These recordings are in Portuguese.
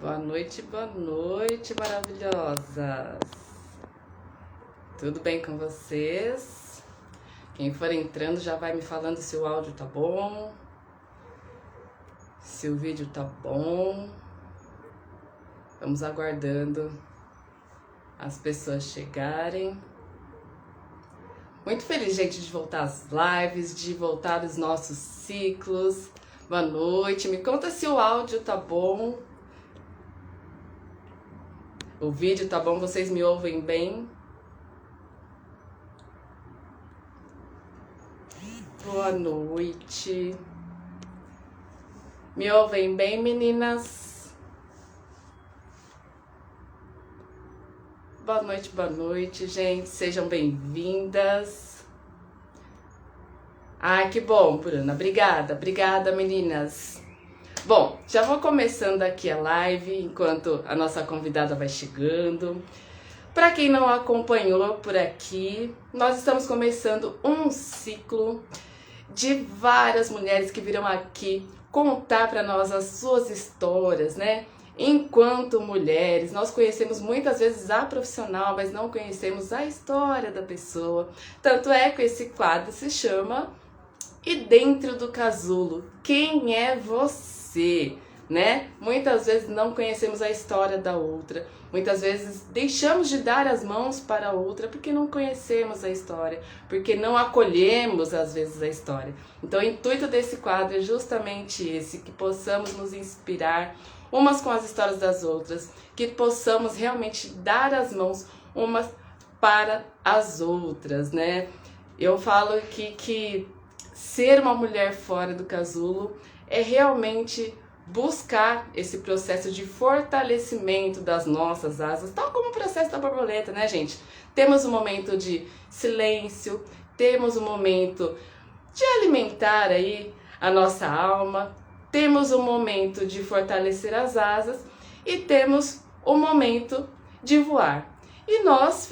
boa noite, maravilhosas! Tudo bem com vocês? Quem for entrando já vai me falando se o áudio tá bom, se o vídeo tá bom. Vamos aguardando as pessoas chegarem. Muito feliz, gente, de voltar às lives, de voltar aos nossos ciclos. Boa noite, me conta se o áudio tá bom. O vídeo tá bom? Vocês me ouvem bem? Boa noite. Me ouvem bem, meninas? Boa noite, gente. Sejam bem-vindas. Ai, que bom, Bruna. Obrigada, meninas. Bom, já vou começando aqui a live enquanto a nossa convidada vai chegando. Para quem não acompanhou por aqui, nós estamos começando um ciclo de várias mulheres que virão aqui contar para nós as suas histórias, né? Enquanto mulheres, nós conhecemos muitas vezes a profissional, mas não conhecemos a história da pessoa. Tanto é que esse quadro se chama E Dentro do Casulo, quem é você, né? Muitas vezes não conhecemos a história da outra, muitas vezes deixamos de dar as mãos para a outra porque não conhecemos a história, porque não acolhemos às vezes a história. Então o intuito desse quadro é justamente esse, que possamos nos inspirar umas com as histórias das outras, que possamos realmente dar as mãos umas para as outras, né? Eu falo aqui que ser uma mulher fora do casulo é realmente buscar esse processo de fortalecimento das nossas asas, tal como o processo da borboleta, né, gente? Temos um momento de silêncio, temos um momento de alimentar aí a nossa alma, temos um momento de fortalecer as asas e temos um momento de voar. E nós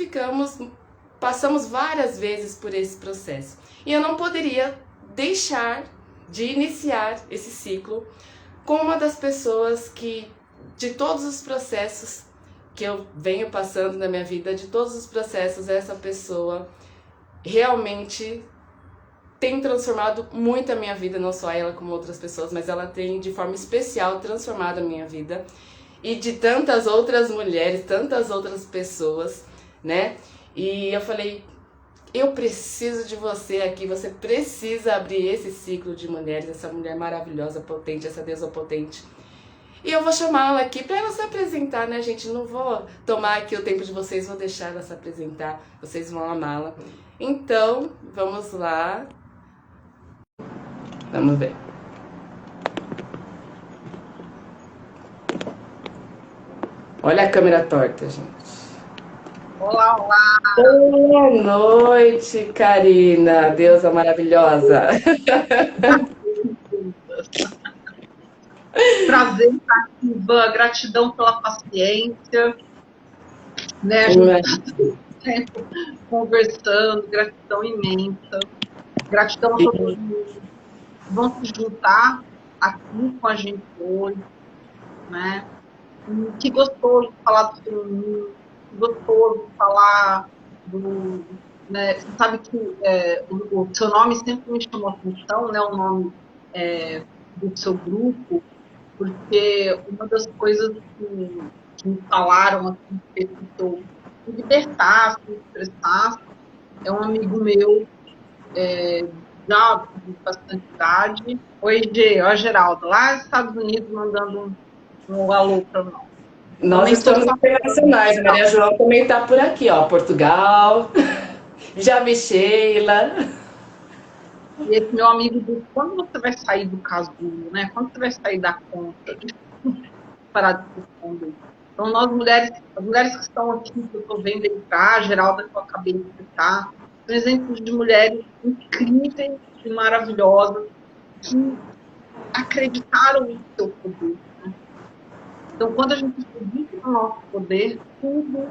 passamos várias vezes por esse processo. E eu não poderia deixar de iniciar esse ciclo com uma das pessoas que, de todos os processos que eu venho passando na minha vida, de todos os processos, essa pessoa realmente tem transformado muito a minha vida, não só ela como outras pessoas, mas ela tem de forma especial transformado a minha vida e de tantas outras mulheres, tantas outras pessoas, né? E eu falei, eu preciso de você aqui, você precisa abrir esse ciclo de mulheres, essa mulher maravilhosa, potente, essa deusa potente. E eu vou chamá-la aqui para ela se apresentar, né, gente? Não vou tomar aqui o tempo de vocês, vou deixar ela se apresentar, vocês vão amá-la. Então, vamos lá. Vamos ver. Olha a câmera torta, gente. Olá, olá! Boa noite, Karina, deusa maravilhosa. Prazer estar aqui, Ivan. Gratidão pela paciência, né? A gente está todo tempo conversando, gratidão imensa. Gratidão a todos que vão se juntar aqui com a gente hoje, né? E que gostoso falar do feminino, que gostoso falar do... Né? Você sabe que o seu nome sempre me chamou a atenção, né? O nome do seu grupo, porque uma das coisas que me falaram, assim, que eu me libertasse, me expressasse, é um amigo meu, já de bastante idade. Oi, Gê, ó, Geraldo, lá nos Estados Unidos, mandando um alô para nós. Nós estamos internacionais, Maria João também está por aqui, ó, Portugal, Javi Sheila. E esse meu amigo disse, quando você vai sair do casulo, né? Quando você vai sair da conta? Parar de responder. Então, nós mulheres, as mulheres que estão aqui, que eu estou vendo entrar, a Geralda que eu acabei de citar, são exemplos de mulheres incríveis e maravilhosas que acreditaram no seu poder. Né? Então, quando a gente acredita no nosso poder, tudo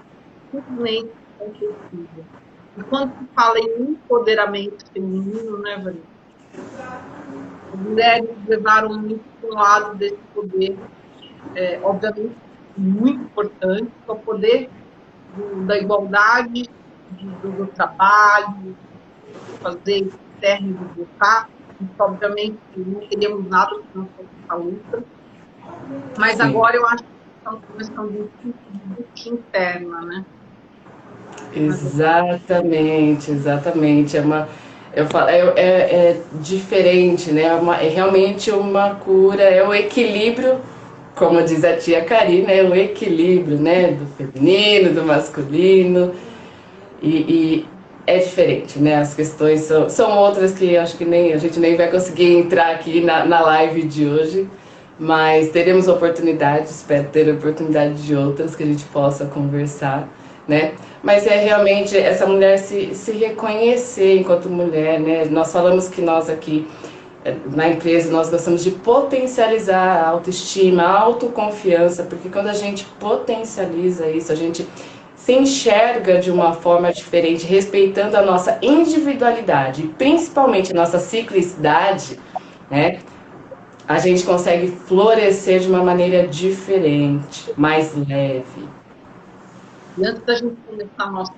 simplesmente é possível. E quando se fala em empoderamento feminino, né, Vanessa? As mulheres levaram muito para um lado desse poder, obviamente, muito importante para o poder da igualdade, do trabalho, de fazer término de votar. Obviamente, não teríamos nada se não fosse essa luta. Mas sim, agora eu acho que estamos começando de interna, né? Exatamente, exatamente. Eu falo, é diferente, né? É realmente uma cura, é o equilíbrio, como diz a tia Karina, é o equilíbrio, né? Do feminino, do masculino. E é diferente, né? As questões são outras que acho que a gente nem vai conseguir entrar aqui na live de hoje. Mas teremos oportunidade, espero ter oportunidade de outras que a gente possa conversar, né? Mas é realmente essa mulher se reconhecer enquanto mulher, né? Nós falamos que nós aqui na empresa nós gostamos de potencializar a autoestima, a autoconfiança, porque quando a gente potencializa isso, a gente se enxerga de uma forma diferente, respeitando a nossa individualidade, principalmente a nossa ciclicidade, né? A gente consegue florescer de uma maneira diferente, mais leve. E antes da gente começar nosso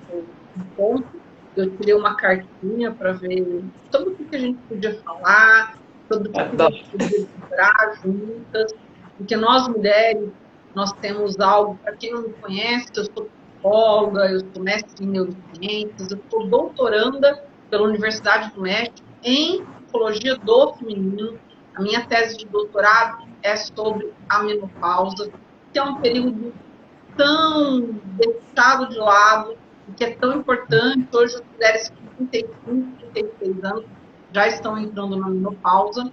encontro, eu tirei uma cartinha para ver sobre o que a gente podia falar, sobre o que a gente podia lembrar juntas, porque nós mulheres, nós temos algo, para quem não me conhece, eu sou psicóloga, eu sou mestre em neurociências, eu sou doutoranda pela Universidade do México em psicologia do feminino. A minha tese de doutorado é sobre a menopausa, que é um período tão deixado de lado, e que é tão importante. Hoje as mulheres com 35, 36 anos já estão entrando na menopausa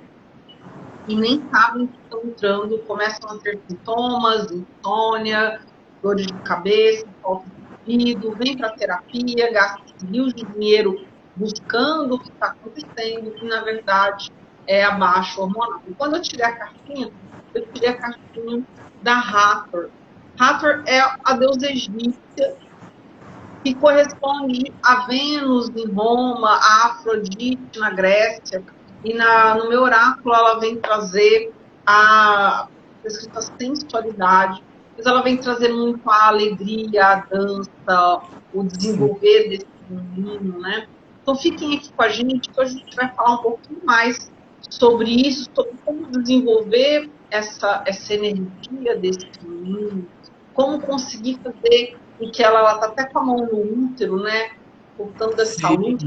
e nem sabem que estão entrando, começam a ter sintomas, insônia, dores de cabeça, falta de libido, vem para terapia, gasta rios de dinheiro buscando o que está acontecendo e, na verdade, é a baixa hormonal. E quando eu tirei a cartinha, eu tirei a cartinha da Hathor. Hathor é a deusa egípcia que corresponde a Vênus em Roma, a Afrodite na Grécia, e no meu oráculo ela vem trazer a sensualidade, mas ela vem trazer muito a alegria, a dança, o desenvolver desse menino, né? Então fiquem aqui com a gente, que hoje a gente vai falar um pouquinho mais sobre isso, sobre como desenvolver essa energia desse menino, como conseguir fazer em que ela está até com a mão no útero, né? Voltando essa luz.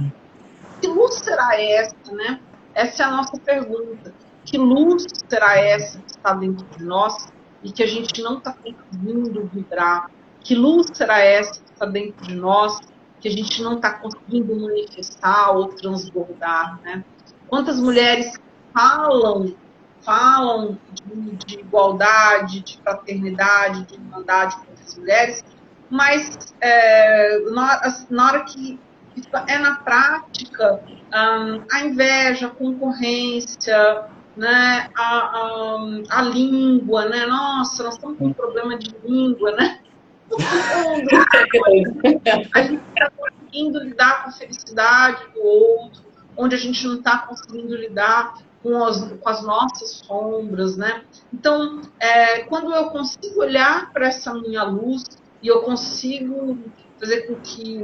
Que luz será essa, né? Essa é a nossa pergunta. Que luz será essa que está dentro de nós e que a gente não está conseguindo vibrar? Que luz será essa que está dentro de nós que a gente não está conseguindo manifestar ou transbordar, né? Quantas mulheres falam de igualdade, de fraternidade, de irmandade com as mulheres, mas na hora que é na prática, a inveja, a concorrência, né, a língua, né? Nossa, nós estamos com um problema de língua, né? A gente está conseguindo lidar com a felicidade do outro, onde a gente não está conseguindo lidar com as nossas sombras, né? Então, quando eu consigo olhar para essa minha luz e eu consigo fazer com que,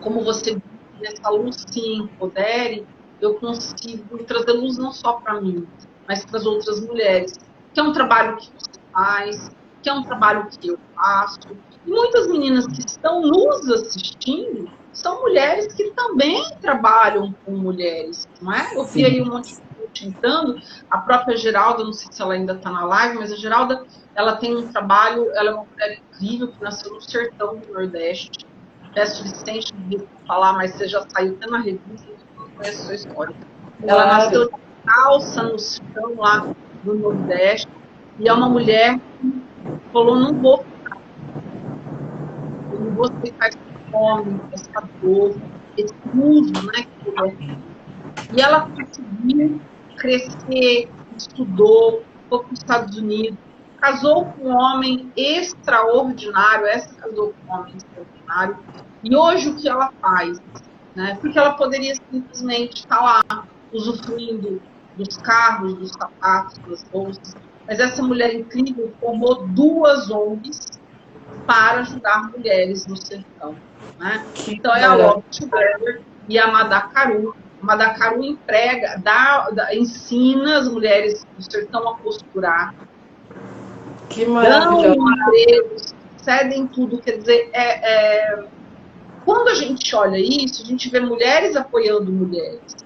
como você disse, essa luz se empodere, eu consigo trazer luz não só para mim, mas para as outras mulheres, que é um trabalho que você faz, que é um trabalho que eu faço. E muitas meninas que estão nos assistindo são mulheres que também trabalham com mulheres, não é? Eu vi aí um monte de gente entrando, a própria Geralda, não sei se ela ainda está na live, mas a Geralda, ela tem um trabalho, ela é uma mulher incrível, que nasceu no sertão do Nordeste. Peço licença de falar, mas você já saiu até na revista, eu não conheço a sua história. Ela nasceu de calça no sertão lá do Nordeste, e é uma mulher que falou, não vou ficar. Eu não vou aceitar esse fome, essa dor, esse uso, né? E ela conseguiu crescer, estudou, foi para os Estados Unidos, casou com um homem extraordinário, essa casou com um homem extraordinário, e hoje o que ela faz? Né? Porque ela poderia simplesmente estar lá, usufruindo dos carros, dos sapatos, das bolsas, mas essa mulher incrível formou 2 ONGs para ajudar mulheres no sertão. Né? Então, é a Love Together e a Madakaru. A Madakaru ensina as mulheres do sertão a costurar. Que maravilhoso. Dão empregos, cedem tudo. Quer dizer, quando a gente olha isso, a gente vê mulheres apoiando mulheres.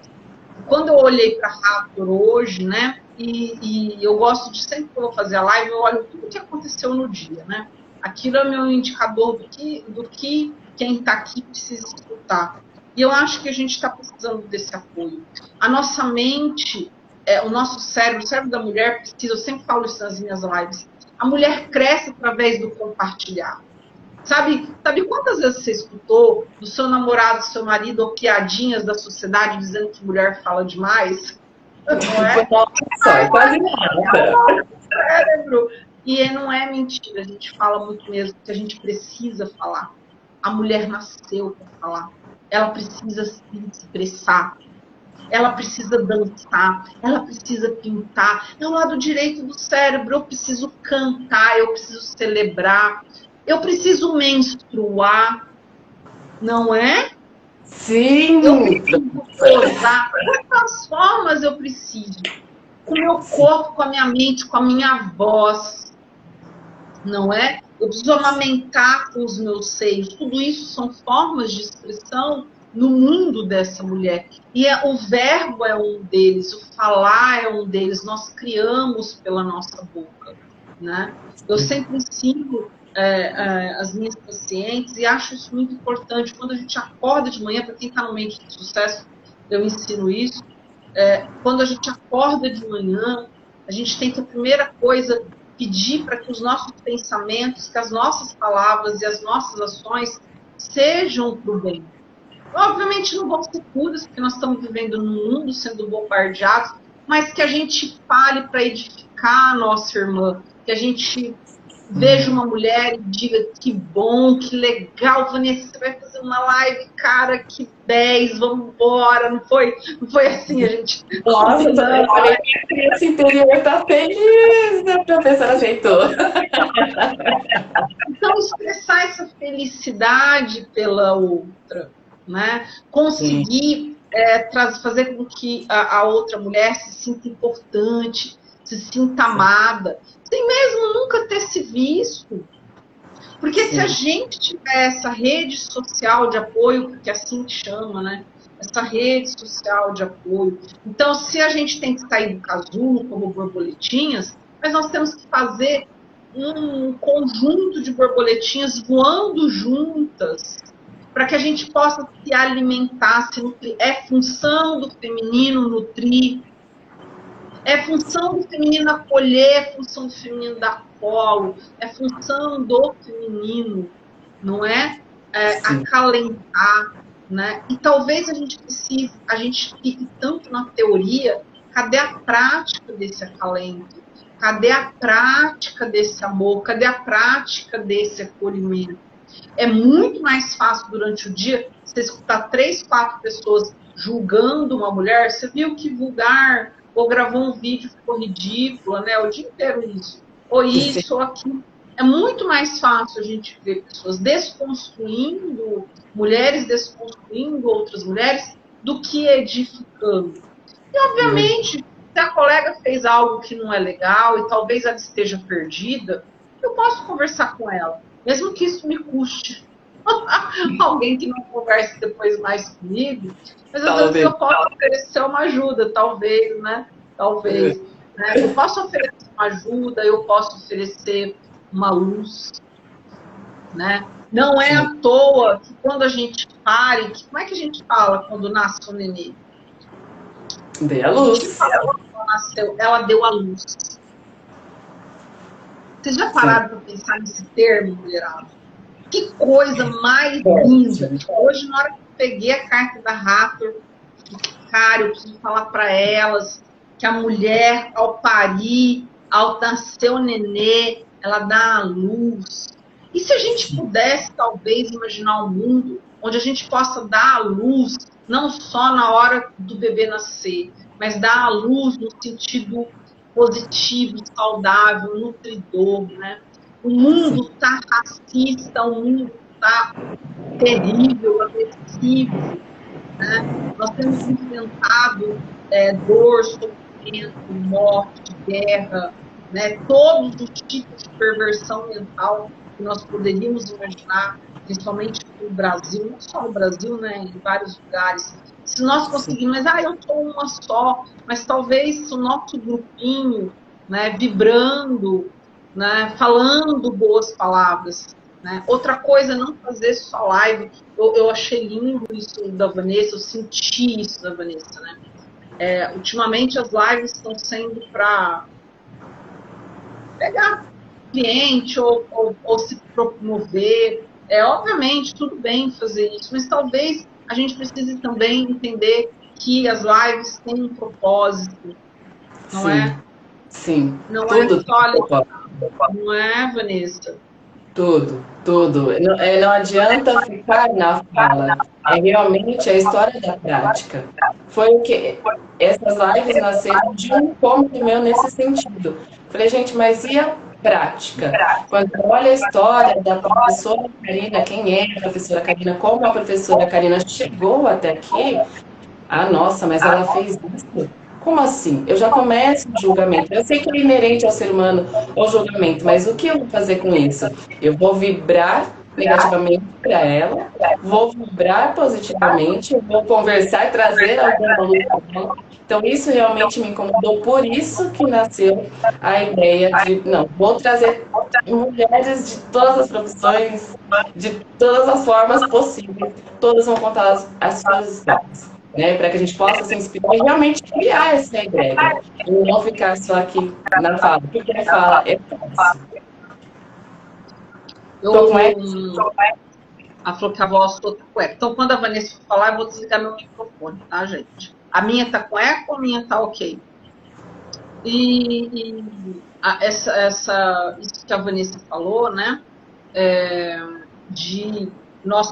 Quando eu olhei para a Raptor hoje, né, e eu gosto de, sempre que eu vou fazer a live, eu olho tudo que aconteceu no dia, né? Aquilo é meu indicador do que quem está aqui precisa escutar. E eu acho que a gente está precisando desse apoio. A nossa mente, o nosso cérebro, o cérebro da mulher precisa, eu sempre falo isso nas minhas lives, a mulher cresce através do compartilhar. Sabe quantas vezes você escutou do seu namorado, do seu marido, ou piadinhas da sociedade dizendo que mulher fala demais? Não é? Nossa, quase nada. Cérebro. E não é mentira, a gente fala muito mesmo, que a gente precisa falar. A mulher nasceu para falar. Ela precisa se expressar. Ela precisa dançar. Ela precisa pintar. É o lado direito do cérebro. Eu preciso cantar, eu preciso celebrar. Eu preciso menstruar. Não é? Sim! Eu preciso posar. Quantas formas eu preciso? Com o meu corpo, com a minha mente, com a minha voz. Não é? Eu preciso amamentar com os meus seios. Tudo isso são formas de expressão no mundo dessa mulher. E o verbo é um deles, o falar é um deles. Nós criamos pela nossa boca. Né? Eu sempre ensino as minhas pacientes e acho isso muito importante. Quando a gente acorda de manhã, para quem está no meio de sucesso, eu ensino isso. Quando a gente acorda de manhã, a gente tem que, a primeira coisa, pedir para que os nossos pensamentos, que as nossas palavras e as nossas ações sejam para o bem. Obviamente não vão ser puras, porque nós estamos vivendo num mundo sendo bombardeados, mas que a gente fale para edificar a nossa irmã, que a gente veja uma mulher e diga que bom, que legal, Vanessa, você vai fazer uma live, cara, que 10, vamos embora, não foi assim, a gente... Nossa, a criança interior está feliz, a professora aceitou. Então, expressar essa felicidade pela outra, né? Conseguir fazer com que a outra mulher se sinta importante, se sinta amada, sem mesmo nunca ter se visto. Porque se a gente tiver essa rede social de apoio, porque é assim que chama, né? Essa rede social de apoio. Então, se a gente tem que sair do casulo como borboletinhas, mas nós temos que fazer um conjunto de borboletinhas voando juntas, para que a gente possa se alimentar, se nutrir. É função do feminino nutrir, é função do feminino acolher, é função do feminino dar colo, é função do feminino, não é? Acalentar, né? E talvez a gente fique tanto na teoria, cadê a prática desse acalento? Cadê a prática desse amor? Cadê a prática desse acolhimento? É muito mais fácil durante o dia você escutar 3, 4 pessoas julgando uma mulher. Você viu que vulgar, ou gravou um vídeo, ficou ridícula, né? O dia inteiro isso. Ou isso, ou aquilo. É muito mais fácil a gente ver pessoas desconstruindo, mulheres desconstruindo outras mulheres, do que edificando. E, obviamente, se a colega fez algo que não é legal e talvez ela esteja perdida, eu posso conversar com ela, mesmo que isso me custe. Alguém que não converse depois mais comigo, mas às vezes eu posso oferecer uma ajuda, talvez, né? Talvez. Né? Eu posso oferecer uma ajuda, eu posso oferecer uma luz, né? Não é à toa que quando a gente pare, como é que a gente fala quando nasce o nenê? Dê a luz. Ela deu a luz. Vocês já pararam para pensar nesse termo, mulherada? Que coisa mais linda. Hoje, na hora que eu peguei a carta da Raptor, cara, eu preciso falar para elas que a mulher, ao parir, ao nascer o nenê, ela dá a luz. E se a gente pudesse, talvez, imaginar um mundo onde a gente possa dar a luz, não só na hora do bebê nascer, mas dar a luz no sentido positivo, saudável, nutridor, né? O mundo está racista, o mundo está terrível, agressivo, né? Nós temos enfrentado dor, sofrimento, morte, guerra, né? Todos os tipos de perversão mental que nós poderíamos imaginar, principalmente no Brasil, não só no Brasil, né? Em vários lugares. Se nós conseguirmos, mas eu sou uma só, mas talvez o nosso grupinho, né, vibrando, né, falando boas palavras, né? Outra coisa é não fazer só live. Eu achei lindo isso da Vanessa, eu senti isso da Vanessa, né? Ultimamente as lives estão sendo para pegar cliente ou se promover. Obviamente, tudo bem fazer isso, mas talvez a gente precise também entender que as lives têm um propósito, não é? Sim, não tudo. Não é, Vanessa? Tudo. Não adianta ficar na fala, é realmente a história da prática. Foi o que essas lives nasceram de um incômodo meu nesse sentido. Falei, gente, mas e a prática? Quando olha a história da professora Karina, quem é a professora Karina, como a professora Karina chegou até aqui, nossa, mas ela fez isso? Como assim? Eu já começo o julgamento. Eu sei que é inerente ao ser humano o julgamento, mas o que eu vou fazer com isso? Eu vou vibrar negativamente para ela, vou vibrar positivamente, vou conversar, trazer alguma luz para ela. Então, isso realmente me incomodou. Por isso que nasceu a ideia de, não, vou trazer mulheres de todas as profissões, de todas as formas possíveis, todas vão contar as suas histórias, né, para que a gente possa se inspirar e realmente criar essa egrégora, e não ficar só aqui na fala, porque a fala é fácil. Ela falou que a voz toda tá com eco. Então, quando a Vanessa for falar, eu vou desligar meu microfone, tá, gente? A minha tá com eco ou a minha tá ok? Isso que a Vanessa falou, né?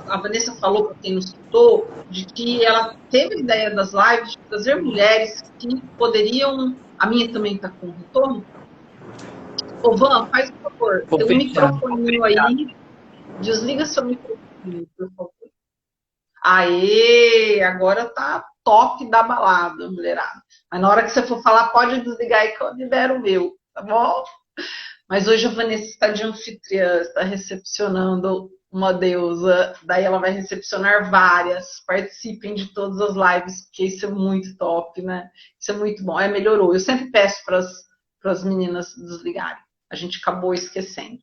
A Vanessa falou, para quem nos escutou, de que ela teve a ideia das lives de trazer mulheres que poderiam. A minha também está com retorno? Ô, Van, faz um favor, tem um microfoninho aí. Desliga seu microfone, por favor. Aê, agora tá top da balada, mulherada. Mas na hora que você for falar, pode desligar aí que eu libero o meu, tá bom? Mas hoje a Vanessa está de anfitriã, está recepcionando uma deusa, daí ela vai recepcionar várias. Participem de todas as lives, porque isso é muito top, né? Isso é muito bom. Melhorou. Eu sempre peço para as meninas desligarem. A gente acabou esquecendo.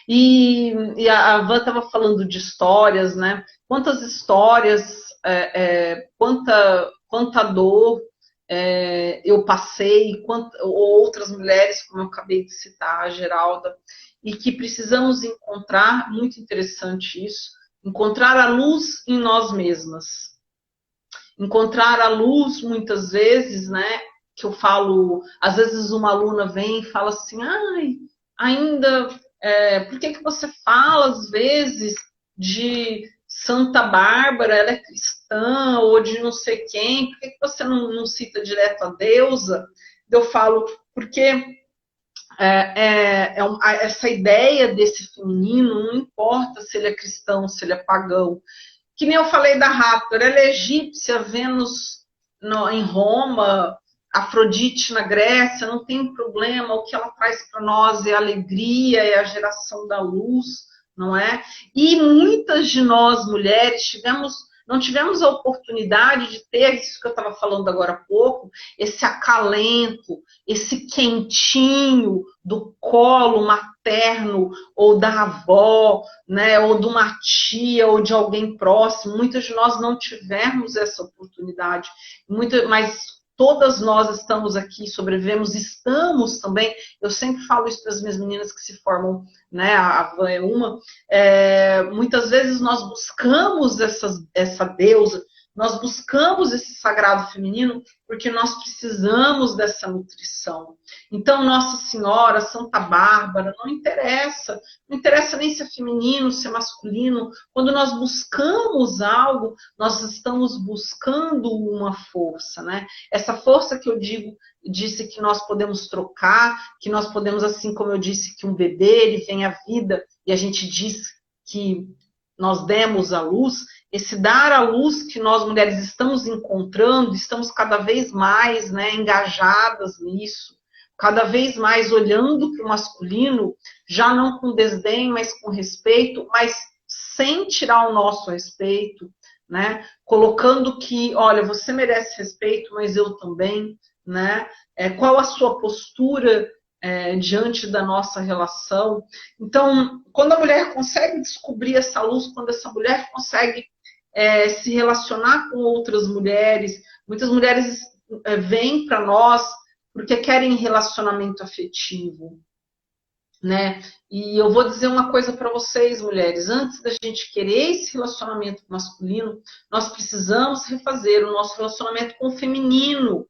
E a Van estava falando de histórias, né? Quantas histórias, quanta dor eu passei, outras mulheres, como eu acabei de citar, a Geralda, e que precisamos encontrar, muito interessante isso, encontrar a luz em nós mesmas. Encontrar a luz, muitas vezes, né, que eu falo, às vezes uma aluna vem e fala assim, ainda, por que você fala, às vezes, de Santa Bárbara, ela é cristã, ou de não sei quem, por que você não cita direto a deusa? Eu falo, porque essa ideia desse feminino, não importa se ele é cristão, se ele é pagão, que nem eu falei da Raptor, ela é egípcia, Vênus em Roma, Afrodite na Grécia, não tem problema, o que ela traz para nós é a alegria, é a geração da luz, não é? E muitas de nós, mulheres, não tivemos a oportunidade de ter isso que eu estava falando agora há pouco, esse acalento, esse quentinho do colo materno ou da avó, né, ou de uma tia ou de alguém próximo. Muitas de nós não tivemos essa oportunidade, mas todas nós estamos aqui, sobrevivemos, estamos também. Eu sempre falo isso para as minhas meninas que se formam, né? A Van é uma. Muitas vezes nós buscamos essa deusa, Nós buscamos esse sagrado feminino porque nós precisamos dessa nutrição. Então, Nossa Senhora, Santa Bárbara, não interessa nem se é feminino, se é masculino. Quando nós buscamos algo, nós estamos buscando uma força, né? Essa força que eu disse que nós podemos trocar, que nós podemos, assim como eu disse, que um bebê, ele vem à vida, e a gente diz que nós demos a luz, esse dar à luz que nós mulheres estamos encontrando, estamos cada vez mais, né, engajadas nisso, cada vez mais olhando para o masculino, já não com desdém, mas com respeito, mas sem tirar o nosso respeito, né, colocando que, olha, você merece respeito, mas eu também, né, qual a sua postura diante da nossa relação. Então, quando a mulher consegue descobrir essa luz, quando essa mulher consegue se relacionar com outras mulheres, muitas mulheres vêm para nós porque querem relacionamento afetivo, né? E eu vou dizer uma coisa para vocês, mulheres, antes da gente querer esse relacionamento masculino, nós precisamos refazer o nosso relacionamento com o feminino.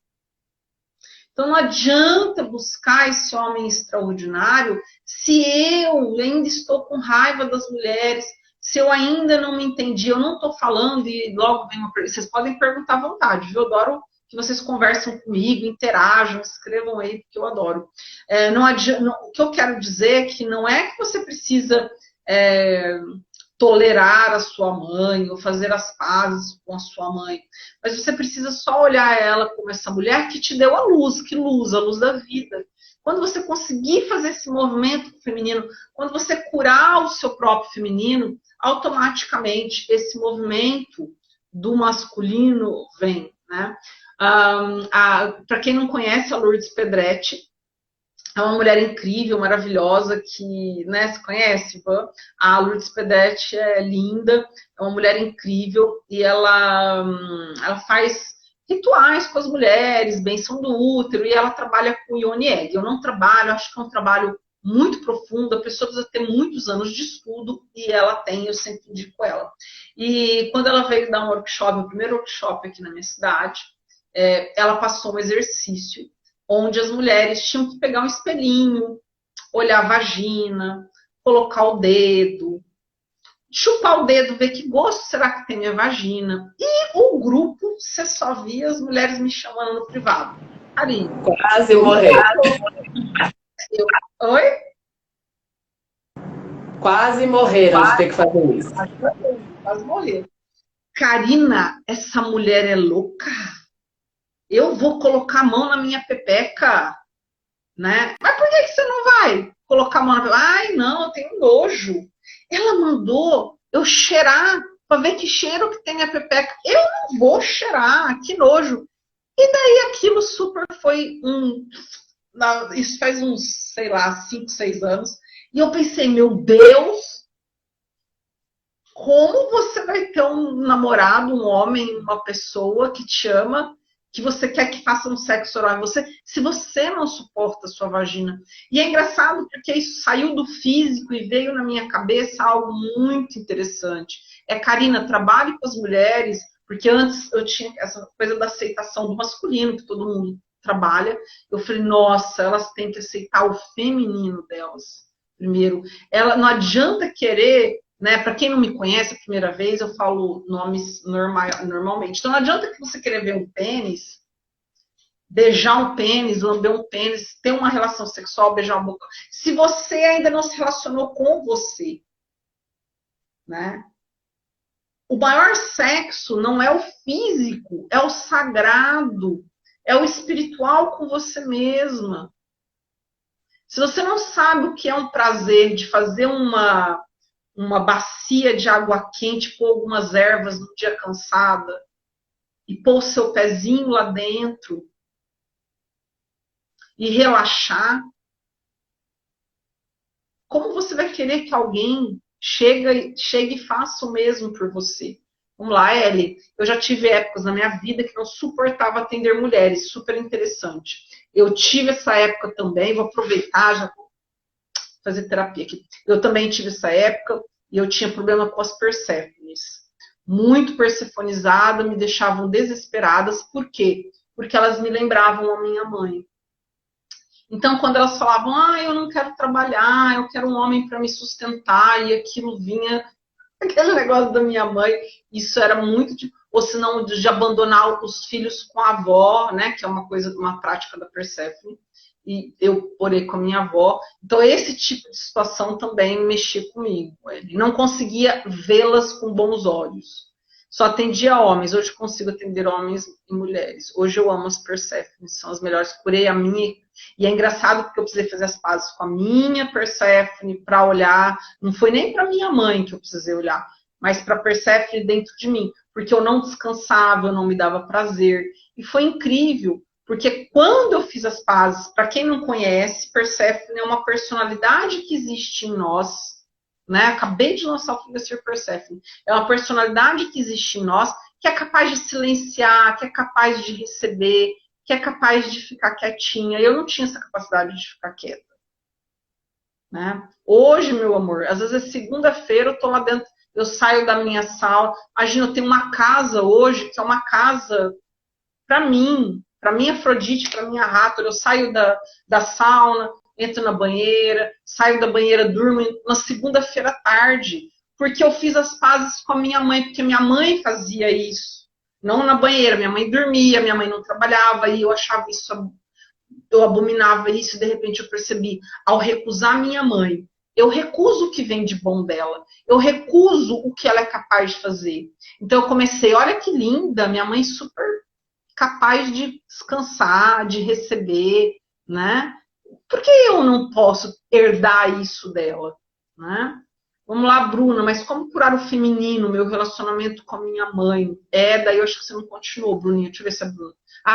Então, não adianta buscar esse homem extraordinário se eu ainda estou com raiva das mulheres, se eu ainda não me entendi. Eu não estou falando e logo vem uma pergunta. Vocês podem perguntar à vontade, viu? Eu adoro que vocês conversem comigo, interajam, escrevam aí, porque eu adoro. O que eu quero dizer é que não é que você precisa tolerar a sua mãe ou fazer as pazes com a sua mãe, mas você precisa só olhar ela como essa mulher que te deu a luz, a luz da vida. Quando você conseguir fazer esse movimento feminino, quando você curar o seu próprio feminino, automaticamente esse movimento do masculino vem, né? Para quem não conhece a Lourdes Pedretti, é uma mulher incrível, maravilhosa, que, né, se conhece? A Lourdes Pedretti é linda, é uma mulher incrível, e ela faz rituais com as mulheres, benção do útero, e ela trabalha com Yoni Egg. Eu não trabalho, acho que é um trabalho muito profundo, a pessoa precisa ter muitos anos de estudo, e ela tem, eu sempre indico ela. E quando ela veio dar um workshop, o primeiro workshop aqui na minha cidade, ela passou um exercício onde as mulheres tinham que pegar um espelhinho, olhar a vagina, colocar o dedo, chupar o dedo, ver que gosto será que tem minha vagina. E o grupo, você só via as mulheres me chamando no privado. Karine. Quase morrer. Oi? Quase morreram de ter que fazer isso. Quase morrer. Karina, essa mulher é louca. Eu vou colocar a mão na minha pepeca, né? Mas por que você não vai colocar a mão na pepeca? Ai, não, eu tenho nojo. Ela mandou eu cheirar para ver que cheiro que tem a pepeca. Eu não vou cheirar, que nojo. E daí aquilo super foi isso faz uns, sei lá, 5, 6 anos. E eu pensei, meu Deus, como você vai ter um namorado, um homem, uma pessoa que te ama, que você quer que faça um sexo oral em você, se você não suporta a sua vagina. E é engraçado porque isso saiu do físico e veio na minha cabeça algo muito interessante. Karina, trabalhe com as mulheres, porque antes eu tinha essa coisa da aceitação do masculino, que todo mundo trabalha. Eu falei, nossa, elas têm que aceitar o feminino delas. Primeiro, não adianta querer, né? Para quem não me conhece a primeira vez, eu falo nomes normalmente. Então não adianta que você querer ver um pênis, beijar um pênis, lamber um pênis, ter uma relação sexual, beijar uma boca, se você ainda não se relacionou com você, né? O maior sexo não é o físico, é o sagrado, é o espiritual com você mesma. Se você não sabe o que é um prazer de fazer uma bacia de água quente, pôr algumas ervas no dia cansada e pôr o seu pezinho lá dentro e relaxar, como você vai querer que alguém chegue e faça o mesmo por você? Vamos lá, Ellie. Eu já tive épocas na minha vida que não suportava atender mulheres, super interessante. Eu tive essa época também, vou aproveitar, já vou fazer terapia aqui. Eu também tive essa época e eu tinha problema com as Perséfones. muito persefonizada, me deixavam desesperadas. Por quê? Porque elas me lembravam a minha mãe. Então, quando elas falavam, eu não quero trabalhar, eu quero um homem para me sustentar, e aquilo vinha, aquele negócio da minha mãe, isso era muito, ou se não, de abandonar os filhos com a avó, né, que é uma coisa, uma prática da Perséfone, e eu porei com a minha avó. Então, esse tipo de situação também mexia comigo. Ele não conseguia vê-las com bons olhos. Só atendia homens. Hoje consigo atender homens e mulheres. Hoje eu amo as Perséfones, são as melhores. Curei a minha. E é engraçado porque eu precisei fazer as pazes com a minha Perséfone para olhar. Não foi nem para minha mãe que eu precisei olhar, mas para Perséfone dentro de mim. Porque eu não descansava, eu não me dava prazer. E foi incrível. Porque quando eu fiz as pazes, para quem não conhece, Perséfone é uma personalidade que existe em nós, né? Acabei de lançar o que vai ser Perséfone. É uma personalidade que existe em nós, que é capaz de silenciar, que é capaz de receber, que é capaz de ficar quietinha. Eu não tinha essa capacidade de ficar quieta, né? Hoje, meu amor, às vezes é segunda-feira, eu tô lá dentro, eu saio da minha sala. Imagina, eu tenho uma casa hoje, que é uma casa para mim, para minha Afrodite, para minha Hathor. Eu saio da sauna, entro na banheira, saio da banheira, durmo na segunda-feira à tarde, porque eu fiz as pazes com a minha mãe, porque minha mãe fazia isso, não na banheira. Minha mãe dormia, minha mãe não trabalhava, e eu achava isso, eu abominava isso, e de repente eu percebi, ao recusar minha mãe, eu recuso o que vem de bom dela, eu recuso o que ela é capaz de fazer. Então eu comecei, olha que linda, minha mãe super capaz de descansar, de receber, né? Por que eu não posso herdar isso dela, né? Vamos lá, Bruna, mas como curar o feminino, meu relacionamento com a minha mãe? Daí eu acho que você não continuou, Bruninha. Deixa eu ver se é Bruna.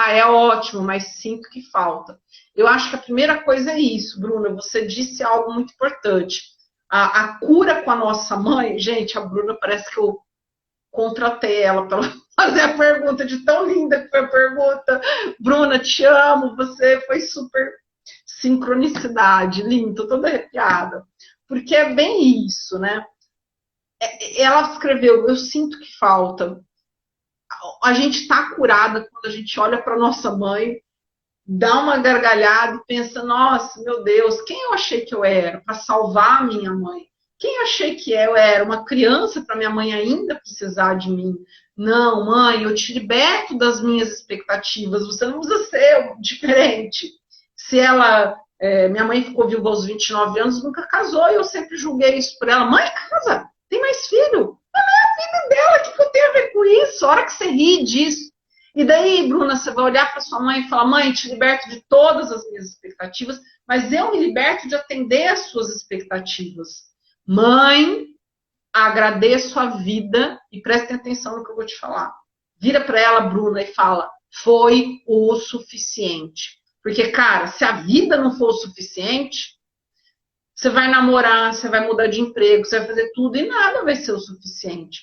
É ótimo, mas sinto que falta. Eu acho que a primeira coisa é isso, Bruna. Você disse algo muito importante. A cura com a nossa mãe, gente, a Bruna parece que eu contratei ela para fazer a pergunta, de tão linda que foi a pergunta. Bruna, te amo, você foi super sincronicidade, lindo, toda arrepiada. Porque é bem isso, né? Ela escreveu, eu sinto que falta. A gente está curada quando a gente olha para nossa mãe, dá uma gargalhada e pensa, nossa, meu Deus, quem eu achei que eu era para salvar a minha mãe? Quem eu achei que eu era? Uma criança para minha mãe ainda precisar de mim? Não, mãe, eu te liberto das minhas expectativas, você não precisa ser diferente. Se ela, minha mãe ficou viúva aos 29 anos, nunca casou, e eu sempre julguei isso por ela. Mãe, casa, tem mais filho. Não é a vida dela, o que eu tenho a ver com isso? A hora que você ri disso. E daí, Bruna, você vai olhar para sua mãe e falar, mãe, te liberto de todas as minhas expectativas, mas eu me liberto de atender às suas expectativas. Mãe, agradeço a vida, e prestem atenção no que eu vou te falar. Vira para ela, Bruna, e fala, foi o suficiente. Porque, cara, se a vida não for o suficiente, você vai namorar, você vai mudar de emprego, você vai fazer tudo e nada vai ser o suficiente.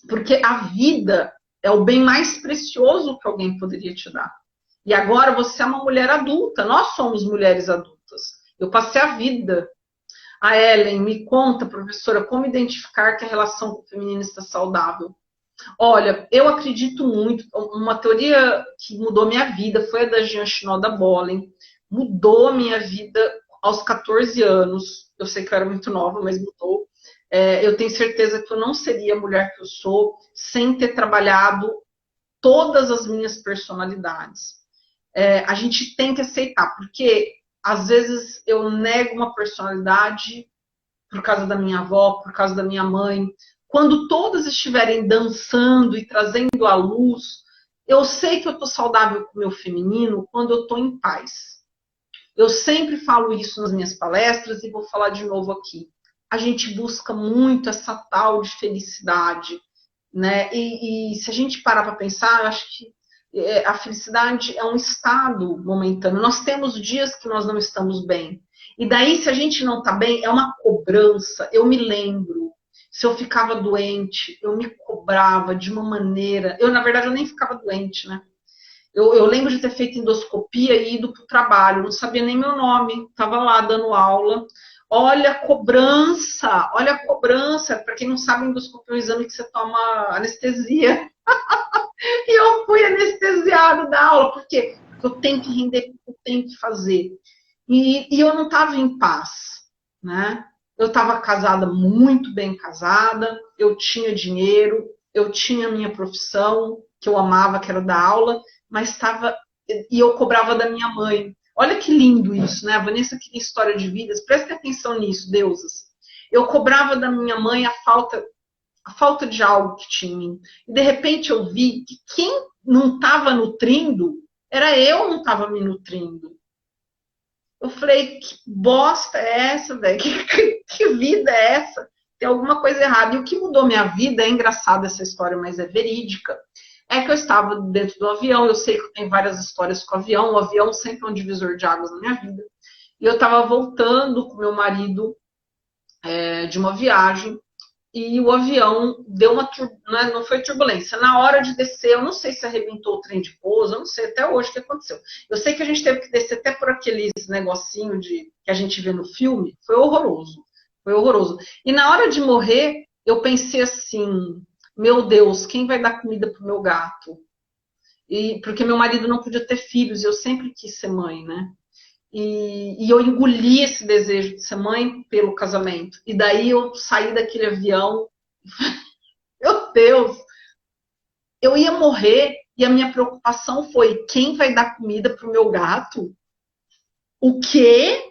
Porque a vida é o bem mais precioso que alguém poderia te dar. E agora você é uma mulher adulta, nós somos mulheres adultas. Eu passei a vida. A Ellen, me conta, professora, como identificar que a relação com o feminino está saudável? Olha, eu acredito muito, uma teoria que mudou minha vida foi a da Jean Shinoda Bolen. Mudou minha vida aos 14 anos. Eu sei que eu era muito nova, mas mudou. Eu tenho certeza que eu não seria a mulher que eu sou sem ter trabalhado todas as minhas personalidades. A gente tem que aceitar, porque às vezes eu nego uma personalidade por causa da minha avó, por causa da minha mãe. Quando todas estiverem dançando e trazendo à luz, eu sei que eu estou saudável com o meu feminino quando eu estou em paz. Eu sempre falo isso nas minhas palestras e vou falar de novo aqui. A gente busca muito essa tal de felicidade, né? E se a gente parar para pensar, eu acho que a felicidade é um estado momentâneo. Nós temos dias que nós não estamos bem. E daí, se a gente não está bem, é uma cobrança. Eu me lembro, se eu ficava doente, eu me cobrava de uma maneira... na verdade, eu nem ficava doente, né? Eu lembro de ter feito endoscopia e ido para o trabalho, não sabia nem meu nome, estava lá dando aula. olha a cobrança. Para quem não sabe, endoscopia é um exame que você toma anestesia. E eu fui anestesiada da aula, por quê? Porque eu tenho que render, eu tenho que fazer. E eu não estava em paz, né? Eu estava casada, muito bem casada, eu tinha dinheiro, eu tinha a minha profissão, que eu amava, que era dar aula, mas estava... E eu cobrava da minha mãe. Olha que lindo isso, né? A Vanessa queria história de vidas, prestem atenção nisso, deusas. Eu cobrava da minha mãe a falta de algo que tinha em mim. E de repente eu vi que quem não estava nutrindo, era eu não estava me nutrindo. Eu falei, que bosta é essa, velho? Que vida é essa? Tem alguma coisa errada. E o que mudou minha vida, é engraçado essa história, mas é verídica, é que eu estava dentro do avião, eu sei que tem várias histórias com o avião sempre é um divisor de águas na minha vida. E eu estava voltando com meu marido de uma viagem, e o avião deu uma, não foi turbulência, na hora de descer, eu não sei se arrebentou o trem de pouso, eu não sei até hoje o que aconteceu. Eu sei que a gente teve que descer até por aqueles negocinho que a gente vê no filme, foi horroroso. E na hora de morrer, eu pensei assim, meu Deus, quem vai dar comida pro meu gato? Porque meu marido não podia ter filhos, e eu sempre quis ser mãe, né? E eu engoli esse desejo de ser mãe pelo casamento. E daí eu saí daquele avião. Meu Deus! Eu ia morrer e a minha preocupação foi: quem vai dar comida pro meu gato? O quê?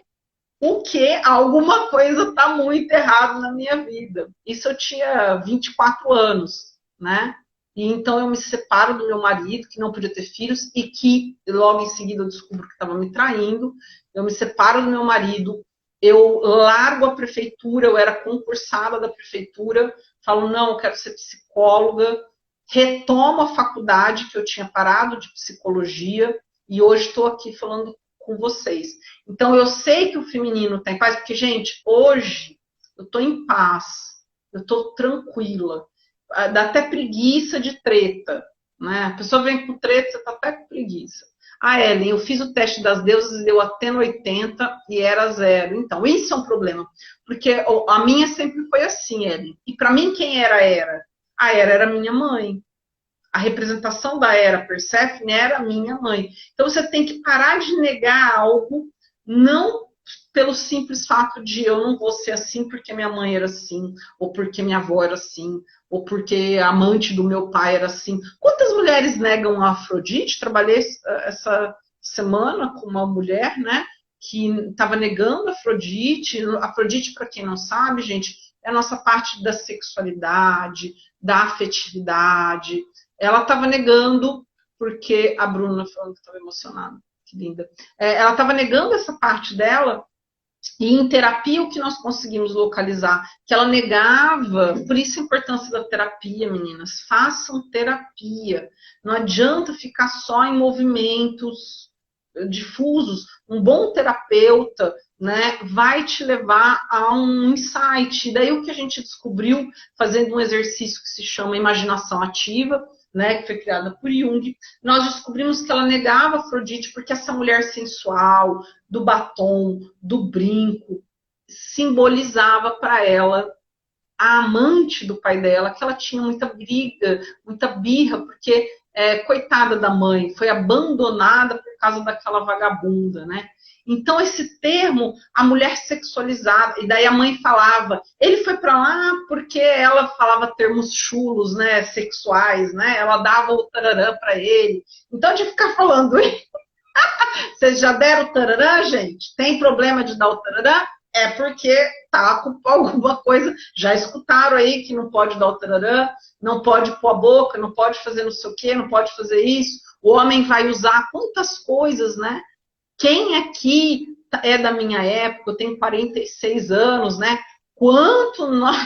O quê? Alguma coisa tá muito errada na minha vida. Isso eu tinha 24 anos, né? E então eu me separo do meu marido, que não podia ter filhos, e que logo em seguida eu descubro que estava me traindo. Eu me separo do meu marido, eu largo a prefeitura, eu era concursada da prefeitura, falo, não, eu quero ser psicóloga, retomo a faculdade que eu tinha parado de psicologia, e hoje estou aqui falando com vocês. Então eu sei que o feminino está em paz, porque, gente, hoje eu estou em paz, eu estou tranquila. Dá até preguiça de treta, né? A pessoa vem com treta, você tá até com preguiça. Ah, Ellen, eu fiz o teste das deusas e deu até no 80 e era 0. Então, isso é um problema. Porque a minha sempre foi assim, Ellen. E para mim, quem era Hera? A Hera era minha mãe. A representação da Hera Perséfone era minha mãe. Então, você tem que parar de negar algo, não pelo simples fato de eu não vou ser assim porque minha mãe era assim, ou porque minha avó era assim, ou porque a amante do meu pai era assim. Quantas mulheres negam a Afrodite? Trabalhei essa semana com uma mulher, né, que estava negando a Afrodite. Afrodite, para quem não sabe, gente, é a nossa parte da sexualidade, da afetividade. Ela estava negando, porque a Bruna falando que estava emocionada, que linda. Ela estava negando essa parte dela. E em terapia, o que nós conseguimos localizar? Que ela negava, por isso a importância da terapia, meninas. Façam terapia. Não adianta ficar só em movimentos difusos. Um bom terapeuta, né, vai te levar a um insight. E daí o que a gente descobriu, fazendo um exercício que se chama imaginação ativa, né, que foi criada por Jung, nós descobrimos que ela negava Afrodite porque essa mulher sensual, do batom, do brinco, simbolizava para ela a amante do pai dela, que ela tinha muita briga, muita birra, porque, coitada da mãe, foi abandonada por causa daquela vagabunda, né? Então, esse termo, a mulher sexualizada, e daí a mãe falava, ele foi para lá porque ela falava termos chulos, né, sexuais, né? Ela dava o tararã para ele. Então, de ficar falando isso, vocês já deram o tararã, gente? Tem problema de dar o tararã? É porque tá com alguma coisa. Já escutaram aí que não pode dar o tararã, não pode pôr a boca, não pode fazer não sei o quê, não pode fazer isso. O homem vai usar quantas coisas, né? Quem aqui é da minha época, eu tenho 46 anos, né? Quanto nós...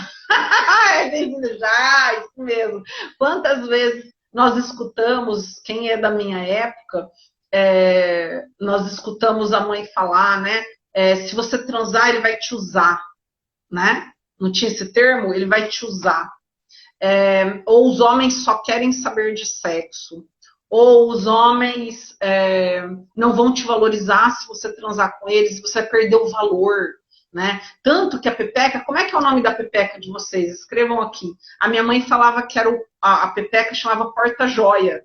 Já, isso mesmo. Quantas vezes nós escutamos, quem é da minha época, nós escutamos a mãe falar, né? Se você transar, ele vai te usar, né? Não tinha esse termo? Ele vai te usar. Ou os homens só querem saber de sexo. Ou os homens não vão te valorizar se você transar com eles, você vai perder o valor. né? Tanto que a pepeca, como é que é o nome da pepeca de vocês? Escrevam aqui. A minha mãe falava que era a pepeca chamava porta-joia,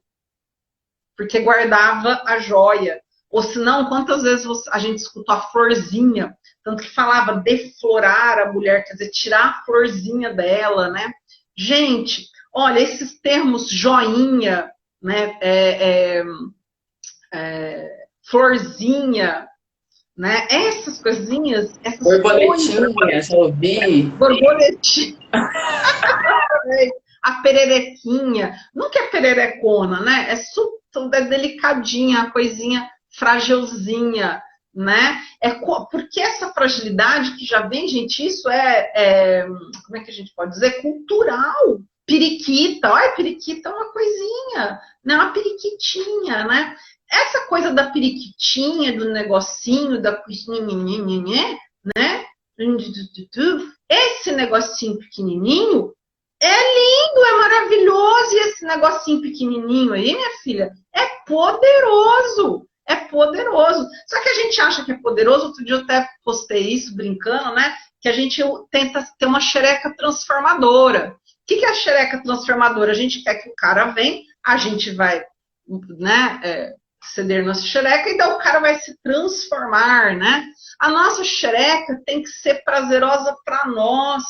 porque guardava a joia. Ou senão, quantas vezes a gente escutou a florzinha, tanto que falava deflorar a mulher, quer dizer, tirar a florzinha dela, né? Gente, olha, esses termos joinha, né? Florzinha, né? Essas coisinhas, essas borboletinha, já ouvi. Borboletinha. A pererequinha. Nunca é pererecona, né? É delicadinha, a coisinha fragilzinha, né? Porque essa fragilidade que já vem, gente, isso como é que a gente pode dizer? Cultural. Periquita, olha, periquita é uma coisinha, né? Uma periquitinha, né? Essa coisa da periquitinha, do negocinho, da coisinha, né? Esse negocinho pequenininho é lindo, é maravilhoso, e esse negocinho pequenininho aí, minha filha, é poderoso. É poderoso. Só que a gente acha que é poderoso. Outro dia eu até postei isso, brincando, né? Que a gente tenta ter uma xereca transformadora. O que é a xereca transformadora? A gente quer que o cara venha, a gente vai, né, ceder nossa xereca, e daí o cara vai se transformar, né? A nossa xereca tem que ser prazerosa para nós,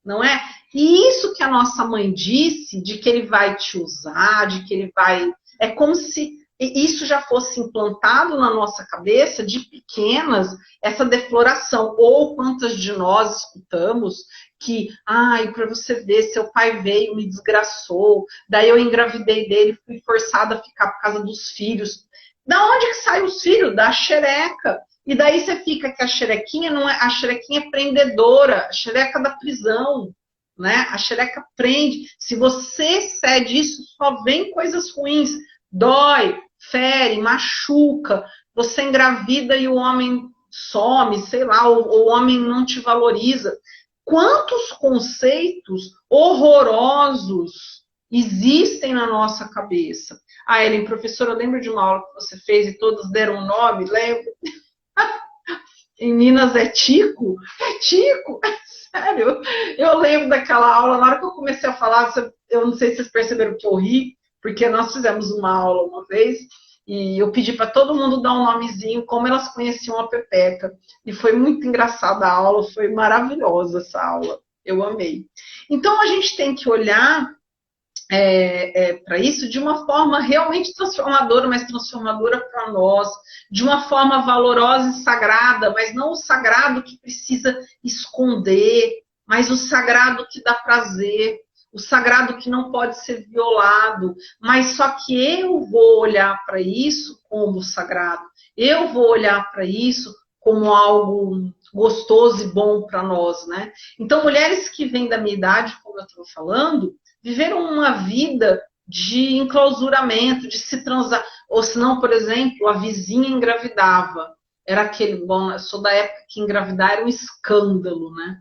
não é? E isso que a nossa mãe disse, de que ele vai te usar, de que ele vai... É como se isso já fosse implantado na nossa cabeça de pequenas, essa defloração. Ou quantas de nós escutamos que, para você ver, seu pai veio, me desgraçou, daí eu engravidei dele, fui forçada a ficar por causa dos filhos. Da onde que saem os filhos? Da xereca. E daí você fica que a xerequinha não é, a xerequinha é prendedora, a xereca da prisão, né? A xereca prende. Se você cede isso, só vem coisas ruins. Dói, fere, machuca, você engravida e o homem some, sei lá, ou o homem não te valoriza. Quantos conceitos horrorosos existem na nossa cabeça? Ellen, professora, eu lembro de uma aula que você fez e todos deram um nome, lembro? Em Minas é Tico? É Tico? Sério? Eu lembro daquela aula, na hora que eu comecei a falar, eu não sei se vocês perceberam que eu ri, porque nós fizemos uma aula uma vez e eu pedi para todo mundo dar um nomezinho, como elas conheciam a Pepeca. E foi muito engraçada a aula, foi maravilhosa essa aula. Eu amei. Então, a gente tem que olhar para isso de uma forma realmente transformadora, mas transformadora para nós, de uma forma valorosa e sagrada, mas não o sagrado que precisa esconder, mas o sagrado que dá prazer, o sagrado que não pode ser violado, mas só que eu vou olhar para isso como sagrado, eu vou olhar para isso como algo gostoso e bom para nós, né? Então, mulheres que vêm da minha idade, como eu estou falando, viveram uma vida de enclausuramento, de se transar, ou senão, por exemplo, a vizinha engravidava, era aquele, bom, eu sou da época que engravidar era um escândalo, né?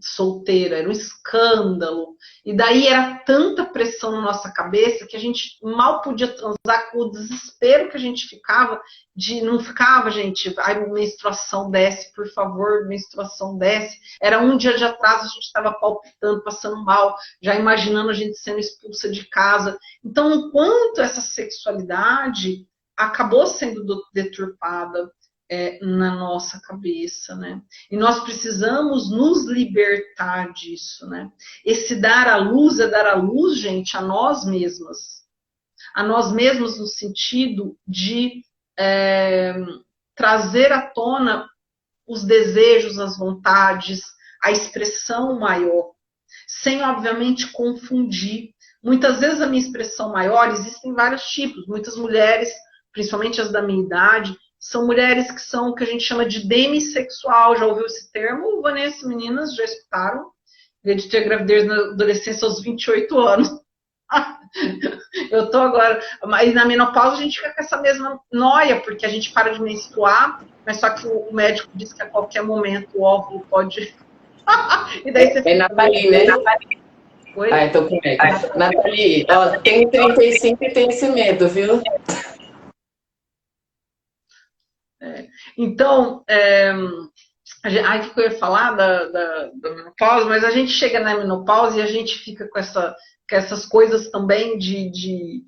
Solteira, era um escândalo. E daí era tanta pressão na nossa cabeça que a gente mal podia transar, com o desespero que a gente ficava, não ficava, gente, ai, menstruação desce, por favor, menstruação desce. Era um dia de atraso, a gente estava palpitando, passando mal, já imaginando a gente sendo expulsa de casa. Então, enquanto essa sexualidade acabou sendo deturpada, na nossa cabeça, né? E nós precisamos nos libertar disso, né? Esse dar à luz é dar à luz, gente, a nós mesmas. A nós mesmas no sentido de trazer à tona os desejos, as vontades, a expressão maior, sem, obviamente, confundir. Muitas vezes a minha expressão maior, existem vários tipos. Muitas mulheres, principalmente as da minha idade, são mulheres que são o que a gente chama de demissexual. Já ouviu esse termo, Vanessa? Meninas, já escutaram? De ter gravidez na adolescência aos 28 anos. Eu tô agora... Mas na menopausa a gente fica com essa mesma noia, porque a gente para de menstruar, mas só que o médico diz que a qualquer momento o óvulo pode... E daí você fica... Nathalie, né? Oi? Ai, tô com medo. Nathalie, ó, tem 35 e tem esse medo, viu? Então, Ai, o que eu ia falar da menopausa, mas a gente chega na menopausa e a gente fica com essas coisas também de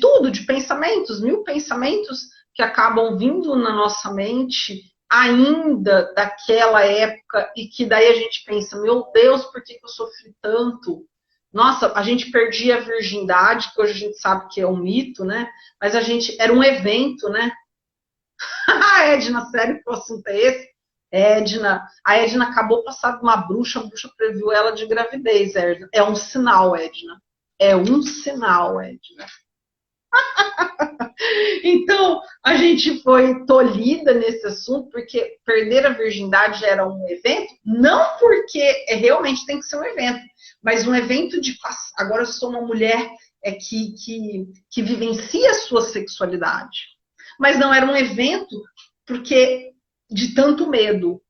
tudo, de pensamentos, mil pensamentos que acabam vindo na nossa mente ainda daquela época e que daí a gente pensa, meu Deus, por que eu sofri tanto? Nossa, a gente perdia a virgindade, que hoje a gente sabe que é um mito, né? Mas a gente era um evento, né? Ah, Edna, sério que o assunto é esse? Edna, a Edna acabou passando uma bruxa, a bruxa previu ela de gravidez, Edna. É um sinal, Edna. É um sinal, Edna. Então, a gente foi tolhida nesse assunto, porque perder a virgindade era um evento, não porque realmente tem que ser um evento, mas um evento de agora eu sou uma mulher que vivencia a sua sexualidade. Mas não era um evento porque de tanto medo,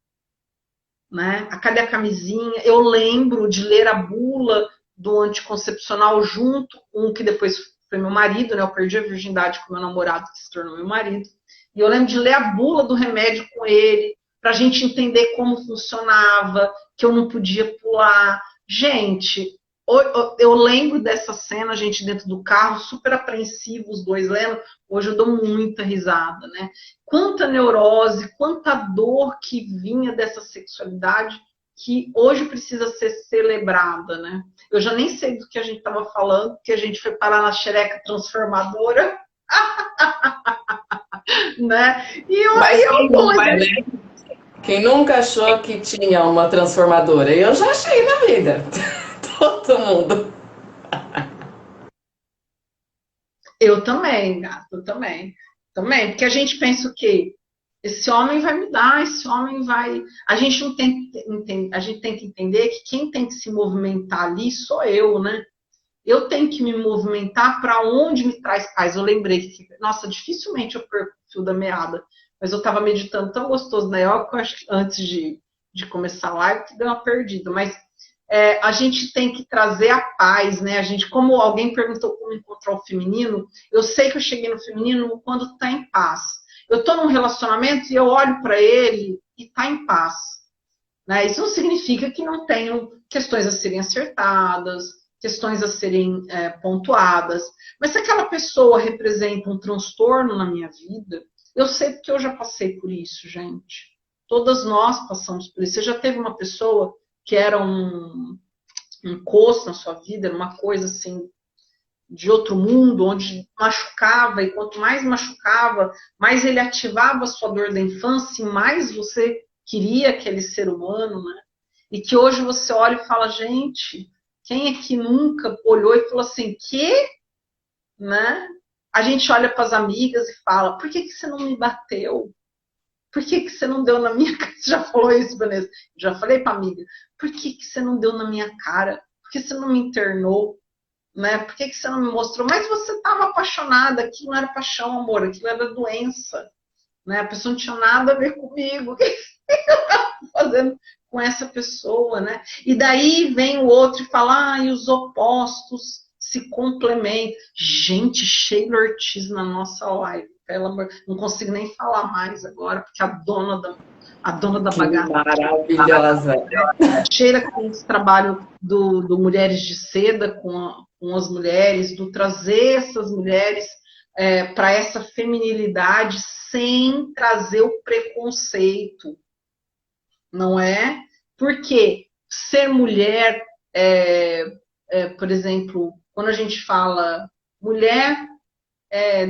né? Cadê a camisinha? Eu lembro de ler a bula do anticoncepcional junto com o que depois foi meu marido, né? Eu perdi a virgindade com meu namorado, que se tornou meu marido. E eu lembro de ler a bula do remédio com ele, para a gente entender como funcionava, que eu não podia pular. Gente, eu lembro dessa cena, a gente dentro do carro, super apreensivo, os dois lendo. Hoje eu dou muita risada, né? Quanta neurose, quanta dor que vinha dessa sexualidade que hoje precisa ser celebrada, né? Eu já nem sei do que a gente estava falando, que a gente foi parar na xereca transformadora, né? E eu nunca, né? Quem nunca achou que tinha uma transformadora? Eu já achei na vida. Todo mundo. Eu também, gato, eu também. Também, porque a gente pensa o quê? Esse homem vai me dar, esse homem vai. A gente não tem, a gente tem que entender que quem tem que se movimentar ali sou eu, né? Eu tenho que me movimentar para onde me traz paz. Eu lembrei que, nossa, dificilmente eu perco o fio da meada, mas eu estava meditando tão gostoso na yoga que eu acho que antes de começar a live que deu uma perdida. Mas a gente tem que trazer a paz, né? A gente, como alguém perguntou como encontrar o feminino, eu sei que eu cheguei no feminino quando está em paz. Eu estou num relacionamento e eu olho para ele e está em paz. Né? Isso não significa que não tenham questões a serem acertadas, questões a serem pontuadas. Mas se aquela pessoa representa um transtorno na minha vida, eu sei porque eu já passei por isso, gente. Todas nós passamos por isso. Você já teve uma pessoa que era um encosto na sua vida, era uma coisa assim de outro mundo, onde machucava, e quanto mais machucava, mais ele ativava a sua dor da infância, e mais você queria aquele ser humano, né? E que hoje você olha e fala, gente, quem é que nunca olhou e falou assim, que? Né? A gente olha para as amigas e fala, por que você não me bateu? Por que você não deu na minha cara? Você já falou isso, Vanessa? Já falei para amiga. Por que você não deu na minha cara? Por que você não me internou? Né? Por que você não me mostrou? Mas você estava apaixonada, aquilo não era paixão, amor, aquilo era doença. Né? A pessoa não tinha nada a ver comigo. O que eu estava fazendo com essa pessoa? Né? E daí vem o outro e fala, e os opostos se complementam. Gente, Sheila Ortiz na nossa live. Pelo amor, não consigo nem falar mais agora, porque a dona da bagaça. Maravilhosa. Sheila com esse trabalho do Mulheres de Seda com as mulheres, do trazer essas mulheres para essa feminilidade sem trazer o preconceito, não é? Porque ser mulher, por exemplo, quando a gente fala mulher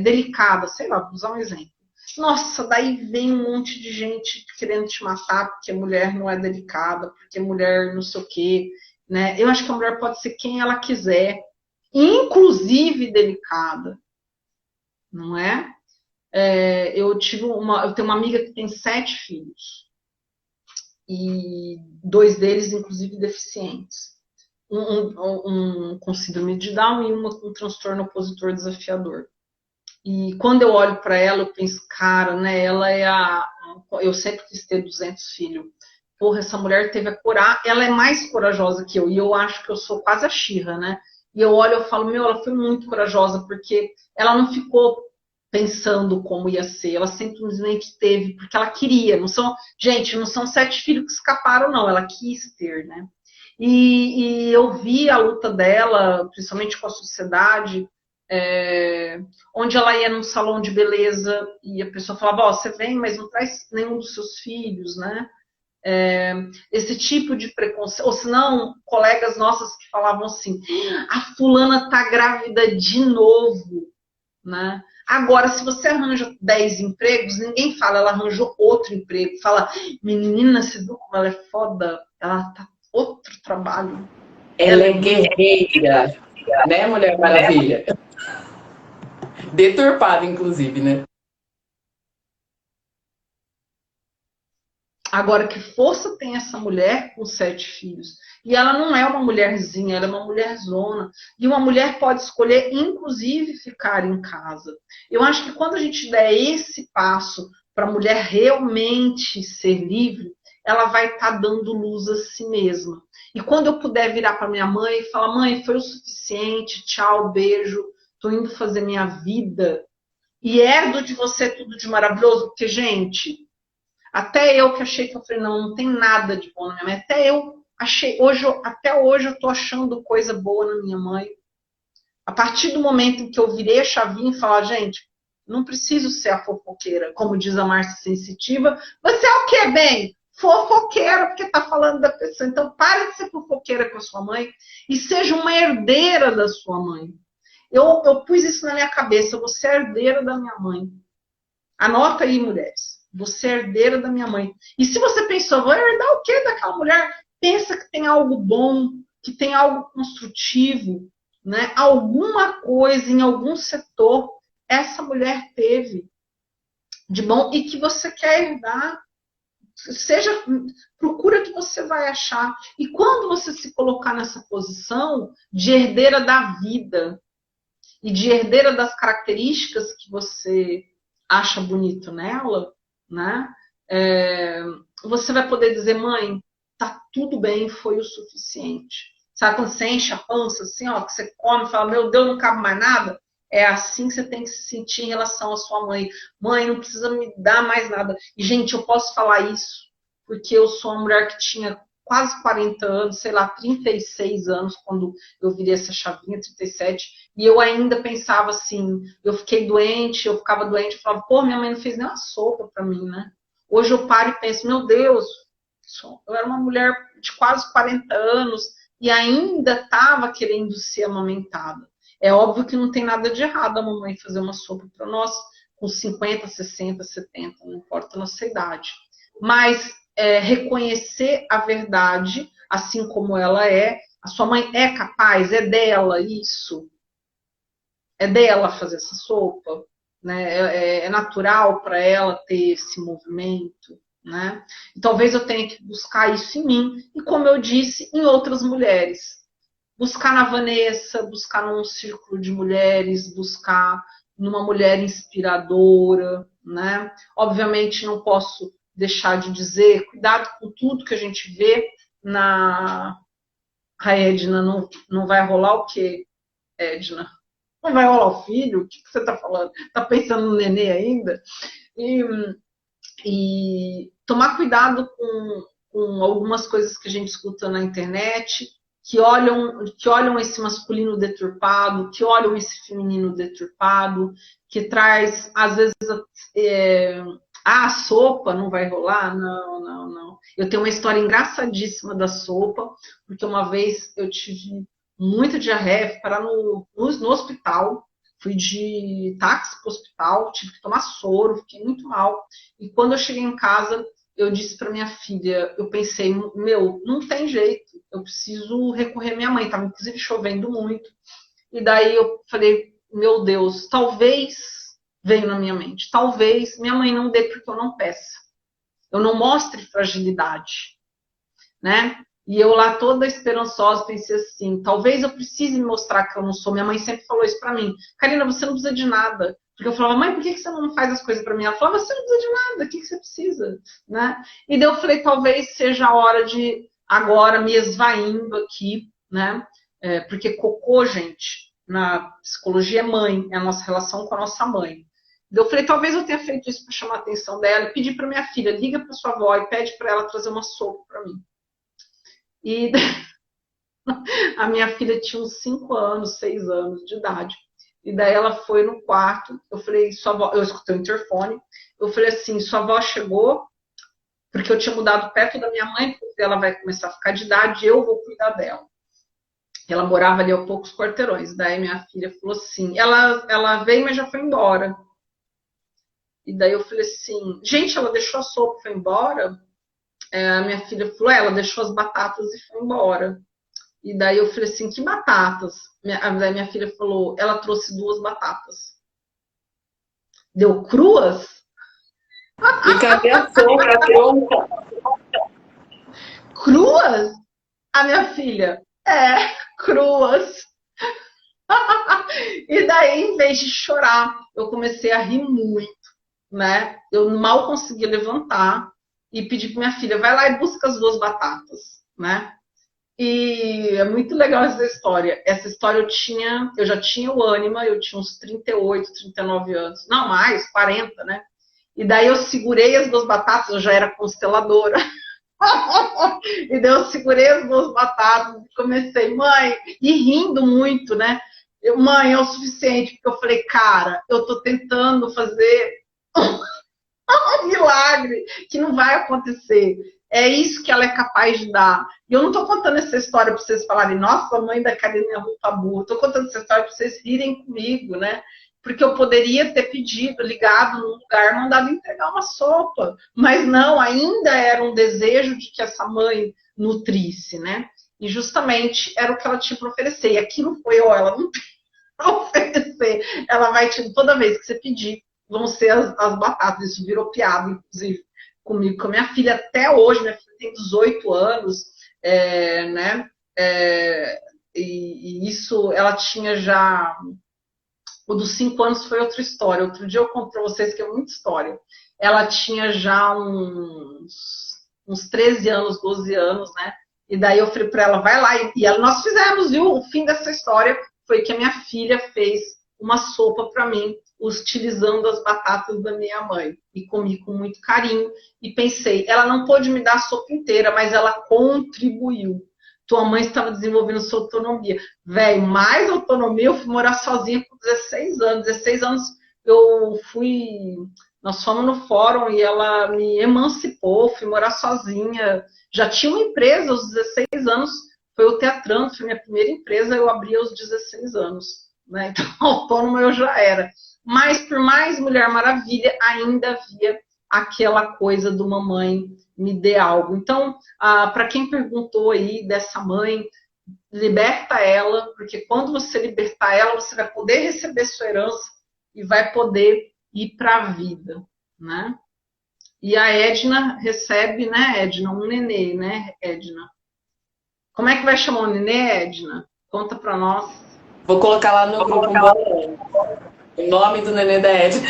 delicada, sei lá, vou usar um exemplo. Nossa, daí vem um monte de gente querendo te matar porque a mulher não é delicada, porque a mulher não sei o quê, né? Eu acho que a mulher pode ser quem ela quiser, inclusive delicada, não é? Eu tenho uma amiga que tem 7 filhos e 2 deles, inclusive, deficientes. Um com síndrome de Down e uma com transtorno opositor desafiador. E quando eu olho para ela, eu penso, cara, né? Ela é eu sempre quis ter 200 filhos. Porra, essa mulher teve a coragem. Ela é mais corajosa que eu. E eu acho que eu sou quase a She-Ra, né? E eu olho e falo, meu, ela foi muito corajosa, porque ela não ficou pensando como ia ser, ela simplesmente teve, porque ela queria, gente, não são 7 filhos que escaparam, não, ela quis ter, né? E eu vi a luta dela, principalmente com a sociedade, onde ela ia num salão de beleza e a pessoa falava, você vem, mas não traz nenhum dos seus filhos, né? Esse tipo de preconceito, ou senão, colegas nossas que falavam assim, a fulana tá grávida de novo, né? Agora, se você arranja 10 empregos, ninguém fala, ela arranjou outro emprego. Fala, menina, você viu como ela é foda? Ela tá outro trabalho. Ela é guerreira, né, Mulher Maravilha? Deturpada, inclusive, né? Agora, que força tem essa mulher com 7 filhos? E ela não é uma mulherzinha, ela é uma mulherzona. E uma mulher pode escolher, inclusive, ficar em casa. Eu acho que quando a gente der esse passo para a mulher realmente ser livre, ela vai estar dando luz a si mesma. E quando eu puder virar para minha mãe e falar, mãe, foi o suficiente, tchau, beijo, tô indo fazer minha vida. E herdo de você tudo de maravilhoso, porque, gente, até eu que achei que eu falei, não tem nada de bom na minha mãe. Até eu achei, até hoje eu tô achando coisa boa na minha mãe. A partir do momento em que eu virei a chavinha e falar, gente, não preciso ser a fofoqueira, como diz a Márcia Sensitiva. Você é o quê, bem? Fofoqueira, porque tá falando da pessoa. Então, pare de ser fofoqueira com a sua mãe e seja uma herdeira da sua mãe. Eu pus isso na minha cabeça, eu vou ser herdeira da minha mãe. Anota aí, mulheres. Você é herdeira da minha mãe. E se você pensou, vou herdar o quê daquela mulher? Pensa que tem algo bom, que tem algo construtivo, né? Alguma coisa em algum setor essa mulher teve de bom e que você quer herdar. Procura que você vai achar. E quando você se colocar nessa posição de herdeira da vida e de herdeira das características que você acha bonito nela, né? Você vai poder dizer, mãe, tá tudo bem, foi o suficiente. Sabe quando você enche a pança assim, ó, que você come e fala, meu Deus, não cabe mais nada? É assim que você tem que se sentir em relação à sua mãe. Mãe, não precisa me dar mais nada. E, gente, eu posso falar isso porque eu sou uma mulher que tinha quase 40 anos, sei lá, 36 anos, quando eu virei essa chavinha, 37, e eu ainda pensava assim, eu fiquei doente, eu ficava doente, eu falava, pô, minha mãe não fez nem uma sopa para mim, né? Hoje eu paro e penso, meu Deus, eu era uma mulher de quase 40 anos e ainda estava querendo ser amamentada. É óbvio que não tem nada de errado a mamãe fazer uma sopa para nós com 50, 60, 70, não importa a nossa idade. Mas reconhecer a verdade, assim como ela é, a sua mãe é capaz, é dela isso, é dela fazer essa sopa, né? É natural para ela ter esse movimento, né? E talvez eu tenha que buscar isso em mim e, como eu disse, em outras mulheres. Buscar na Vanessa, buscar num círculo de mulheres, buscar numa mulher inspiradora, né? Obviamente não posso deixar de dizer, cuidado com tudo que a gente vê na... A Edna, não vai rolar o quê, Edna? Não vai rolar o filho? O que você está falando? Está pensando no nenê ainda? E tomar cuidado com algumas coisas que a gente escuta na internet, que olham esse masculino deturpado, que olham esse feminino deturpado, que traz, às vezes, a sopa não vai rolar? Não, não, não. Eu tenho uma história engraçadíssima da sopa, porque uma vez eu tive muita diarreia, fui parar no hospital, fui de táxi para o hospital, tive que tomar soro, fiquei muito mal. E quando eu cheguei em casa, eu disse para minha filha, eu pensei, meu, não tem jeito, eu preciso recorrer à minha mãe, estava inclusive chovendo muito. E daí eu falei, meu Deus, talvez, veio na minha mente, talvez minha mãe não dê porque eu não peça. Eu não mostre fragilidade, né? E eu lá toda esperançosa pensei assim, talvez eu precise me mostrar que eu não sou. Minha mãe sempre falou isso para mim. Karina, você não precisa de nada. Porque eu falava, mãe, por que você não faz as coisas para mim? Ela falava, você não precisa de nada, o que você precisa? Né? E daí eu falei, talvez seja a hora de agora me esvaindo aqui, né? Porque cocô, gente, na psicologia é mãe, é a nossa relação com a nossa mãe. Eu falei, talvez eu tenha feito isso para chamar a atenção dela, e pedi para minha filha, liga para sua avó e pede para ela trazer uma sopa para mim. E a minha filha tinha uns 5 anos, 6 anos de idade. E daí ela foi no quarto, eu falei, sua avó, eu escutei o interfone, eu falei assim, sua avó chegou, porque eu tinha mudado perto da minha mãe, porque ela vai começar a ficar de idade, eu vou cuidar dela. Ela morava ali a poucos quarteirões. Daí minha filha falou assim, ela veio, mas já foi embora. E daí eu falei assim, gente, ela deixou a sopa e foi embora? A minha filha falou, ela deixou as batatas e foi embora. E daí eu falei assim, que batatas? Daí minha filha falou, ela trouxe 2 batatas. Deu cruas? E cadê a sopa pronta? Cruas? A minha filha, cruas. E daí, em vez de chorar, eu comecei a rir muito, né? Eu mal conseguia levantar e pedi para minha filha, vai lá e busca as 2 batatas, né? E é muito legal essa história. Essa história eu já tinha o Ânima, eu tinha uns 38, 39 anos. Não mais, 40, né? E daí eu segurei as 2 batatas, eu já era consteladora. E daí eu segurei as 2 batatas e comecei, mãe, e rindo muito, né? Mãe, é o suficiente, porque eu falei, cara, eu tô tentando fazer um milagre que não vai acontecer. É isso que ela é capaz de dar. E eu não estou contando essa história para vocês falarem, nossa, a mãe da Karine é muito burra. Estou contando essa história para vocês rirem comigo, né? Porque eu poderia ter pedido, ligado num lugar, mandado entregar uma sopa. Mas não, ainda era um desejo de que essa mãe nutrisse, né? E justamente era o que ela tinha para oferecer. E aquilo foi, ela não tem para oferecer. Ela vai te, toda vez que você pedir, vão ser as batatas. Isso virou piada, inclusive, comigo, com a minha filha até hoje. Minha filha tem 18 anos, né? E isso, ela tinha já... O dos 5 anos foi outra história. Outro dia eu conto para vocês que é muita história. Ela tinha já uns 13 anos, 12 anos, né? E daí eu falei para ela, vai lá. E nós fizemos, viu? O fim dessa história foi que a minha filha fez uma sopa para mim, utilizando as batatas da minha mãe. E comi com muito carinho. E pensei, ela não pôde me dar a sopa inteira, mas ela contribuiu. Tua mãe estava desenvolvendo sua autonomia. Velho, mais autonomia, eu fui morar sozinha com 16 anos. 16 anos eu fui... Nós fomos no fórum e ela me emancipou, fui morar sozinha. Já tinha uma empresa aos 16 anos, foi o Teatrando, foi minha primeira empresa, eu abri aos 16 anos. Né? Então, autônoma eu já era. Mas, por mais Mulher Maravilha, ainda havia aquela coisa de uma mãe me dê algo. Então, para quem perguntou aí dessa mãe, liberta ela, porque quando você libertar ela, você vai poder receber sua herança e vai poder ir para a vida, né? E a Edna recebe, né, Edna, um nenê, né, Edna? Como é que vai chamar o nenê, Edna? Conta para nós. Vou colocar lá no grupo um bolão. O nome do nenê da Edna.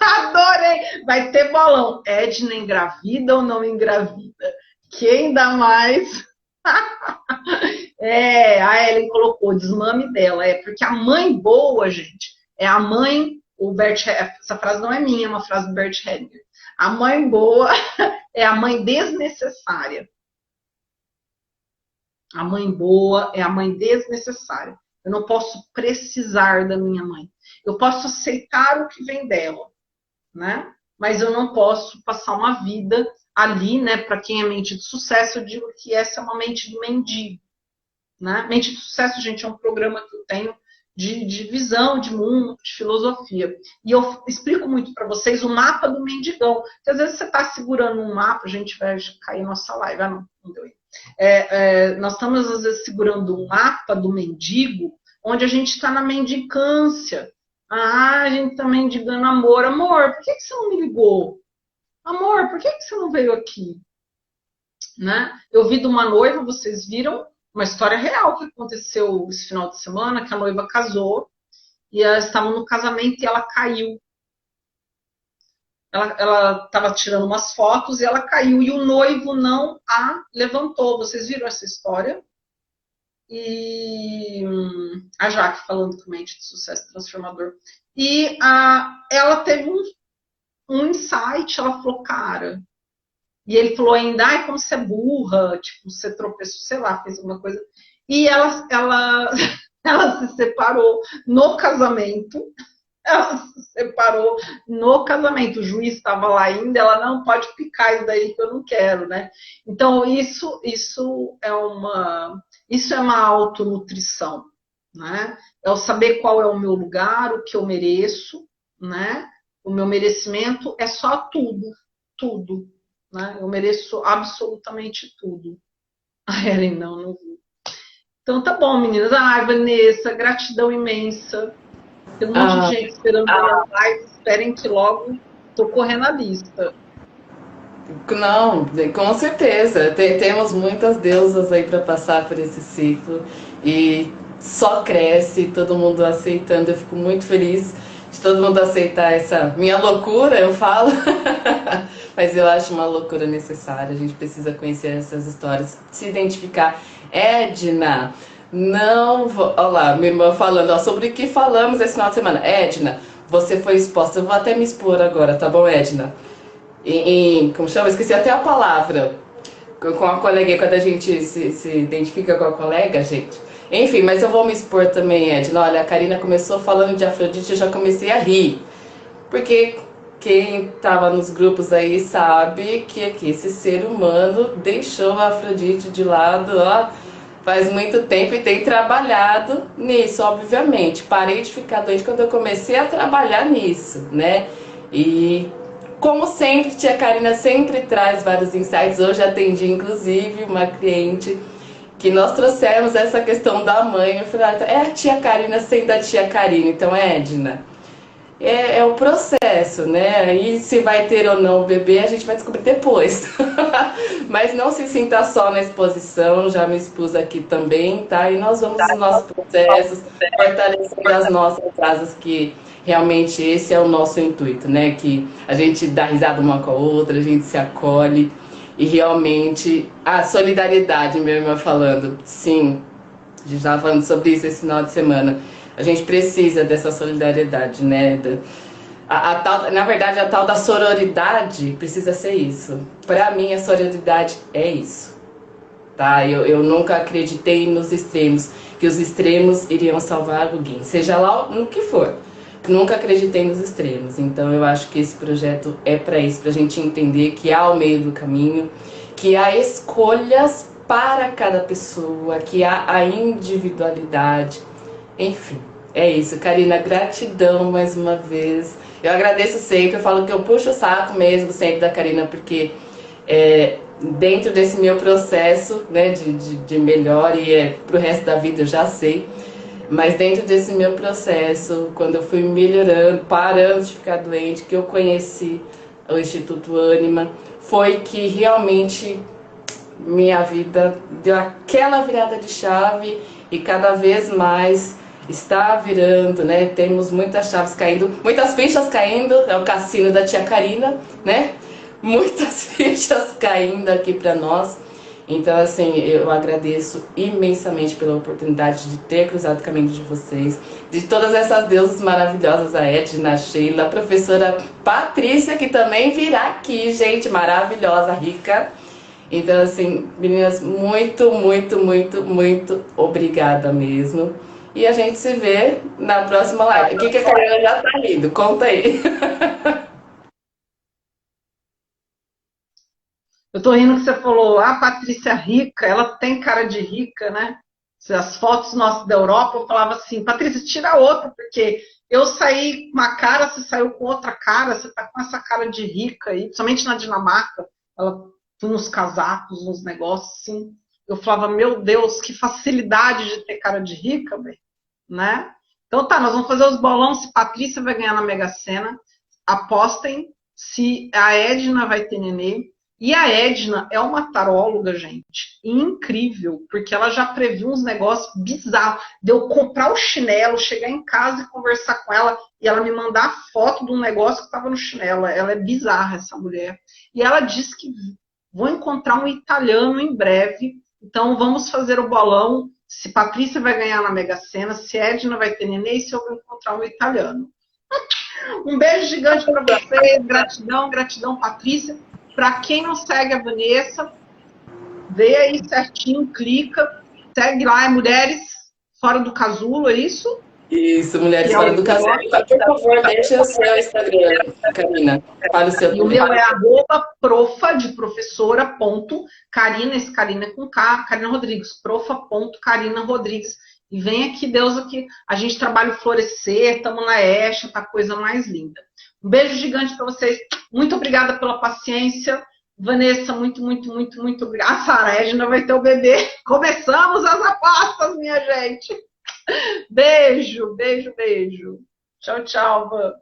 Adorei! Vai ter bolão. Edna engravida ou não engravida? Quem dá mais? A Ellen colocou, desmame dela. Porque a mãe boa, gente, é a mãe... essa frase não é minha, é uma frase do Bert Hellinger. A mãe boa é a mãe desnecessária. A mãe boa é a mãe desnecessária. Eu não posso precisar da minha mãe. Eu posso aceitar o que vem dela, né? Mas eu não posso passar uma vida ali, né? Para quem é mente de sucesso, eu digo que essa é uma mente de mendigo, né? Mente de sucesso, gente, é um programa que eu tenho de visão, de mundo, de filosofia. E eu explico muito para vocês o mapa do mendigão. Porque às vezes você está segurando um mapa, a gente vai cair nossa live. Não deu. Nós estamos, às vezes, segurando um mapa do mendigo, onde a gente está na mendicância. A gente está mendigando amor. Amor, por que você não me ligou? Amor, por que você não veio aqui? Né? Eu vi de uma noiva, vocês viram, uma história real que aconteceu esse final de semana, que a noiva casou, e elas estavam no casamento e ela caiu. Ela estava tirando umas fotos e ela caiu, e o noivo não a levantou. Vocês viram essa história? e a Jaque falando também de sucesso transformador. E ela teve um insight, ela falou, cara, e ele falou ainda, ai, como você é burra, tipo, você tropeçou, sei lá, fez alguma coisa. E ela se separou no casamento. Ela se separou no casamento. O juiz estava lá ainda, ela não pode picar isso daí que eu não quero, né? Então, isso é uma autonutrição, né? É o saber qual é o meu lugar, o que eu mereço, né? O meu merecimento é só tudo, tudo, né? Eu mereço absolutamente tudo. A Ellen, não vi. Então tá bom, meninas. Ai, Vanessa, gratidão imensa. Tem um monte de gente esperando a live. Esperem que logo tô correndo a lista. Não, com certeza. Temos muitas deusas aí para passar por esse ciclo e só cresce, todo mundo aceitando. Eu fico muito feliz de todo mundo aceitar essa minha loucura, eu falo. Mas eu acho uma loucura necessária. A gente precisa conhecer essas histórias, se identificar. Edna, não vou. Olha lá, minha irmã falando, ó, sobre o que falamos esse final de semana. Edna, você foi exposta. Eu vou até me expor agora, tá bom, Edna? Como chama? Esqueci até a palavra. Com a colega, quando a gente se identifica com a colega, gente. Enfim, mas eu vou me expor também, Edna. Olha, a Karina começou falando de Afrodite, eu já comecei a rir. Porque quem estava nos grupos aí sabe que esse ser humano deixou a Afrodite de lado, ó, faz muito tempo e tem trabalhado nisso, obviamente. Parei de ficar doente quando eu comecei a trabalhar nisso, né? E como sempre, tia Karina sempre traz vários insights. Hoje atendi, inclusive, uma cliente que nós trouxemos essa questão da mãe. Eu falei, é a tia Karina sendo a tia Karina. Então, Edna, é o processo, né? Aí se vai ter ou não o bebê, a gente vai descobrir depois. Mas não se sinta só na exposição, já me expus aqui também, tá? E nós vamos nos nossos processos, fortalecendo as nossas casas, que realmente esse é o nosso intuito, né? Que a gente dá risada uma com a outra, a gente se acolhe. E realmente a solidariedade, minha irmã falando, sim, a gente estava falando sobre isso esse final de semana. A gente precisa dessa solidariedade, né? Na verdade, a tal da sororidade precisa ser isso. Para mim, a sororidade é isso. Tá? Eu nunca acreditei nos extremos, que os extremos iriam salvar alguém, seja lá no que for. Nunca acreditei nos extremos. Então, eu acho que esse projeto é para isso, para a gente entender que há o meio do caminho, que há escolhas para cada pessoa, que há a individualidade. Enfim, é isso. Karina, gratidão mais uma vez. Eu agradeço sempre, eu falo que eu puxo o saco mesmo sempre da Karina, porque dentro desse meu processo, né, de melhora, e pro resto da vida eu já sei, mas dentro desse meu processo, quando eu fui melhorando, parando de ficar doente, que eu conheci o Instituto Ânima, foi que realmente minha vida deu aquela virada de chave e cada vez mais está virando, né? Temos muitas chaves caindo, muitas fichas caindo, é o cassino da tia Karina, né? Muitas fichas caindo aqui para nós. Então, assim, eu agradeço imensamente pela oportunidade de ter cruzado o caminho de vocês, de todas essas deusas maravilhosas, a Edna, a Sheila, a professora Patrícia, que também virá aqui, gente, maravilhosa, rica. Então, assim, meninas, muito, muito, muito, muito obrigada mesmo. E a gente se vê na próxima live. O que a Karina já tá rindo? Conta aí. Eu tô rindo que você falou, a Patrícia rica, ela tem cara de rica, né? As fotos nossas da Europa, eu falava assim, Patrícia, tira outra, porque eu saí com uma cara, você saiu com outra cara, você tá com essa cara de rica aí, principalmente na Dinamarca, ela nos casacos, nos negócios, assim. Eu falava, meu Deus, que facilidade de ter cara de rica, né? Então tá, nós vamos fazer os bolões, se Patrícia vai ganhar na Mega Sena, apostem se a Edna vai ter nenê. E a Edna é uma taróloga, gente, incrível, porque ela já previu uns negócios bizarros. De eu comprar o chinelo, chegar em casa e conversar com ela, e ela me mandar a foto de um negócio que estava no chinelo. Ela é bizarra, essa mulher. E ela disse que vou encontrar um italiano em breve, então vamos fazer o bolão se Patrícia vai ganhar na Mega Sena, se Edna vai ter neném e se eu vou encontrar um italiano. Um beijo gigante para vocês, gratidão, gratidão, Patrícia. Para quem não segue a Vanessa, vê aí certinho, clica, segue lá, é Mulheres Fora do Casulo, é isso? Isso, Mulheres Fora do Casulo. Por favor, deixa o seu Instagram, Karina. Fala o seu. E o meu é @profa, de professora, ponto, Karina, esse Karina com K, Karina Rodrigues, profa.Karina Rodrigues. E vem aqui, Deus, aqui. A gente trabalha o florescer, estamos na Esha, tá coisa mais linda. Um beijo gigante para vocês. Muito obrigada pela paciência. Vanessa, muito, muito, muito, muito obrigada. A Sara Edna vai ter o bebê. Começamos as apostas, minha gente. Beijo, beijo, beijo. Tchau, tchau, Van.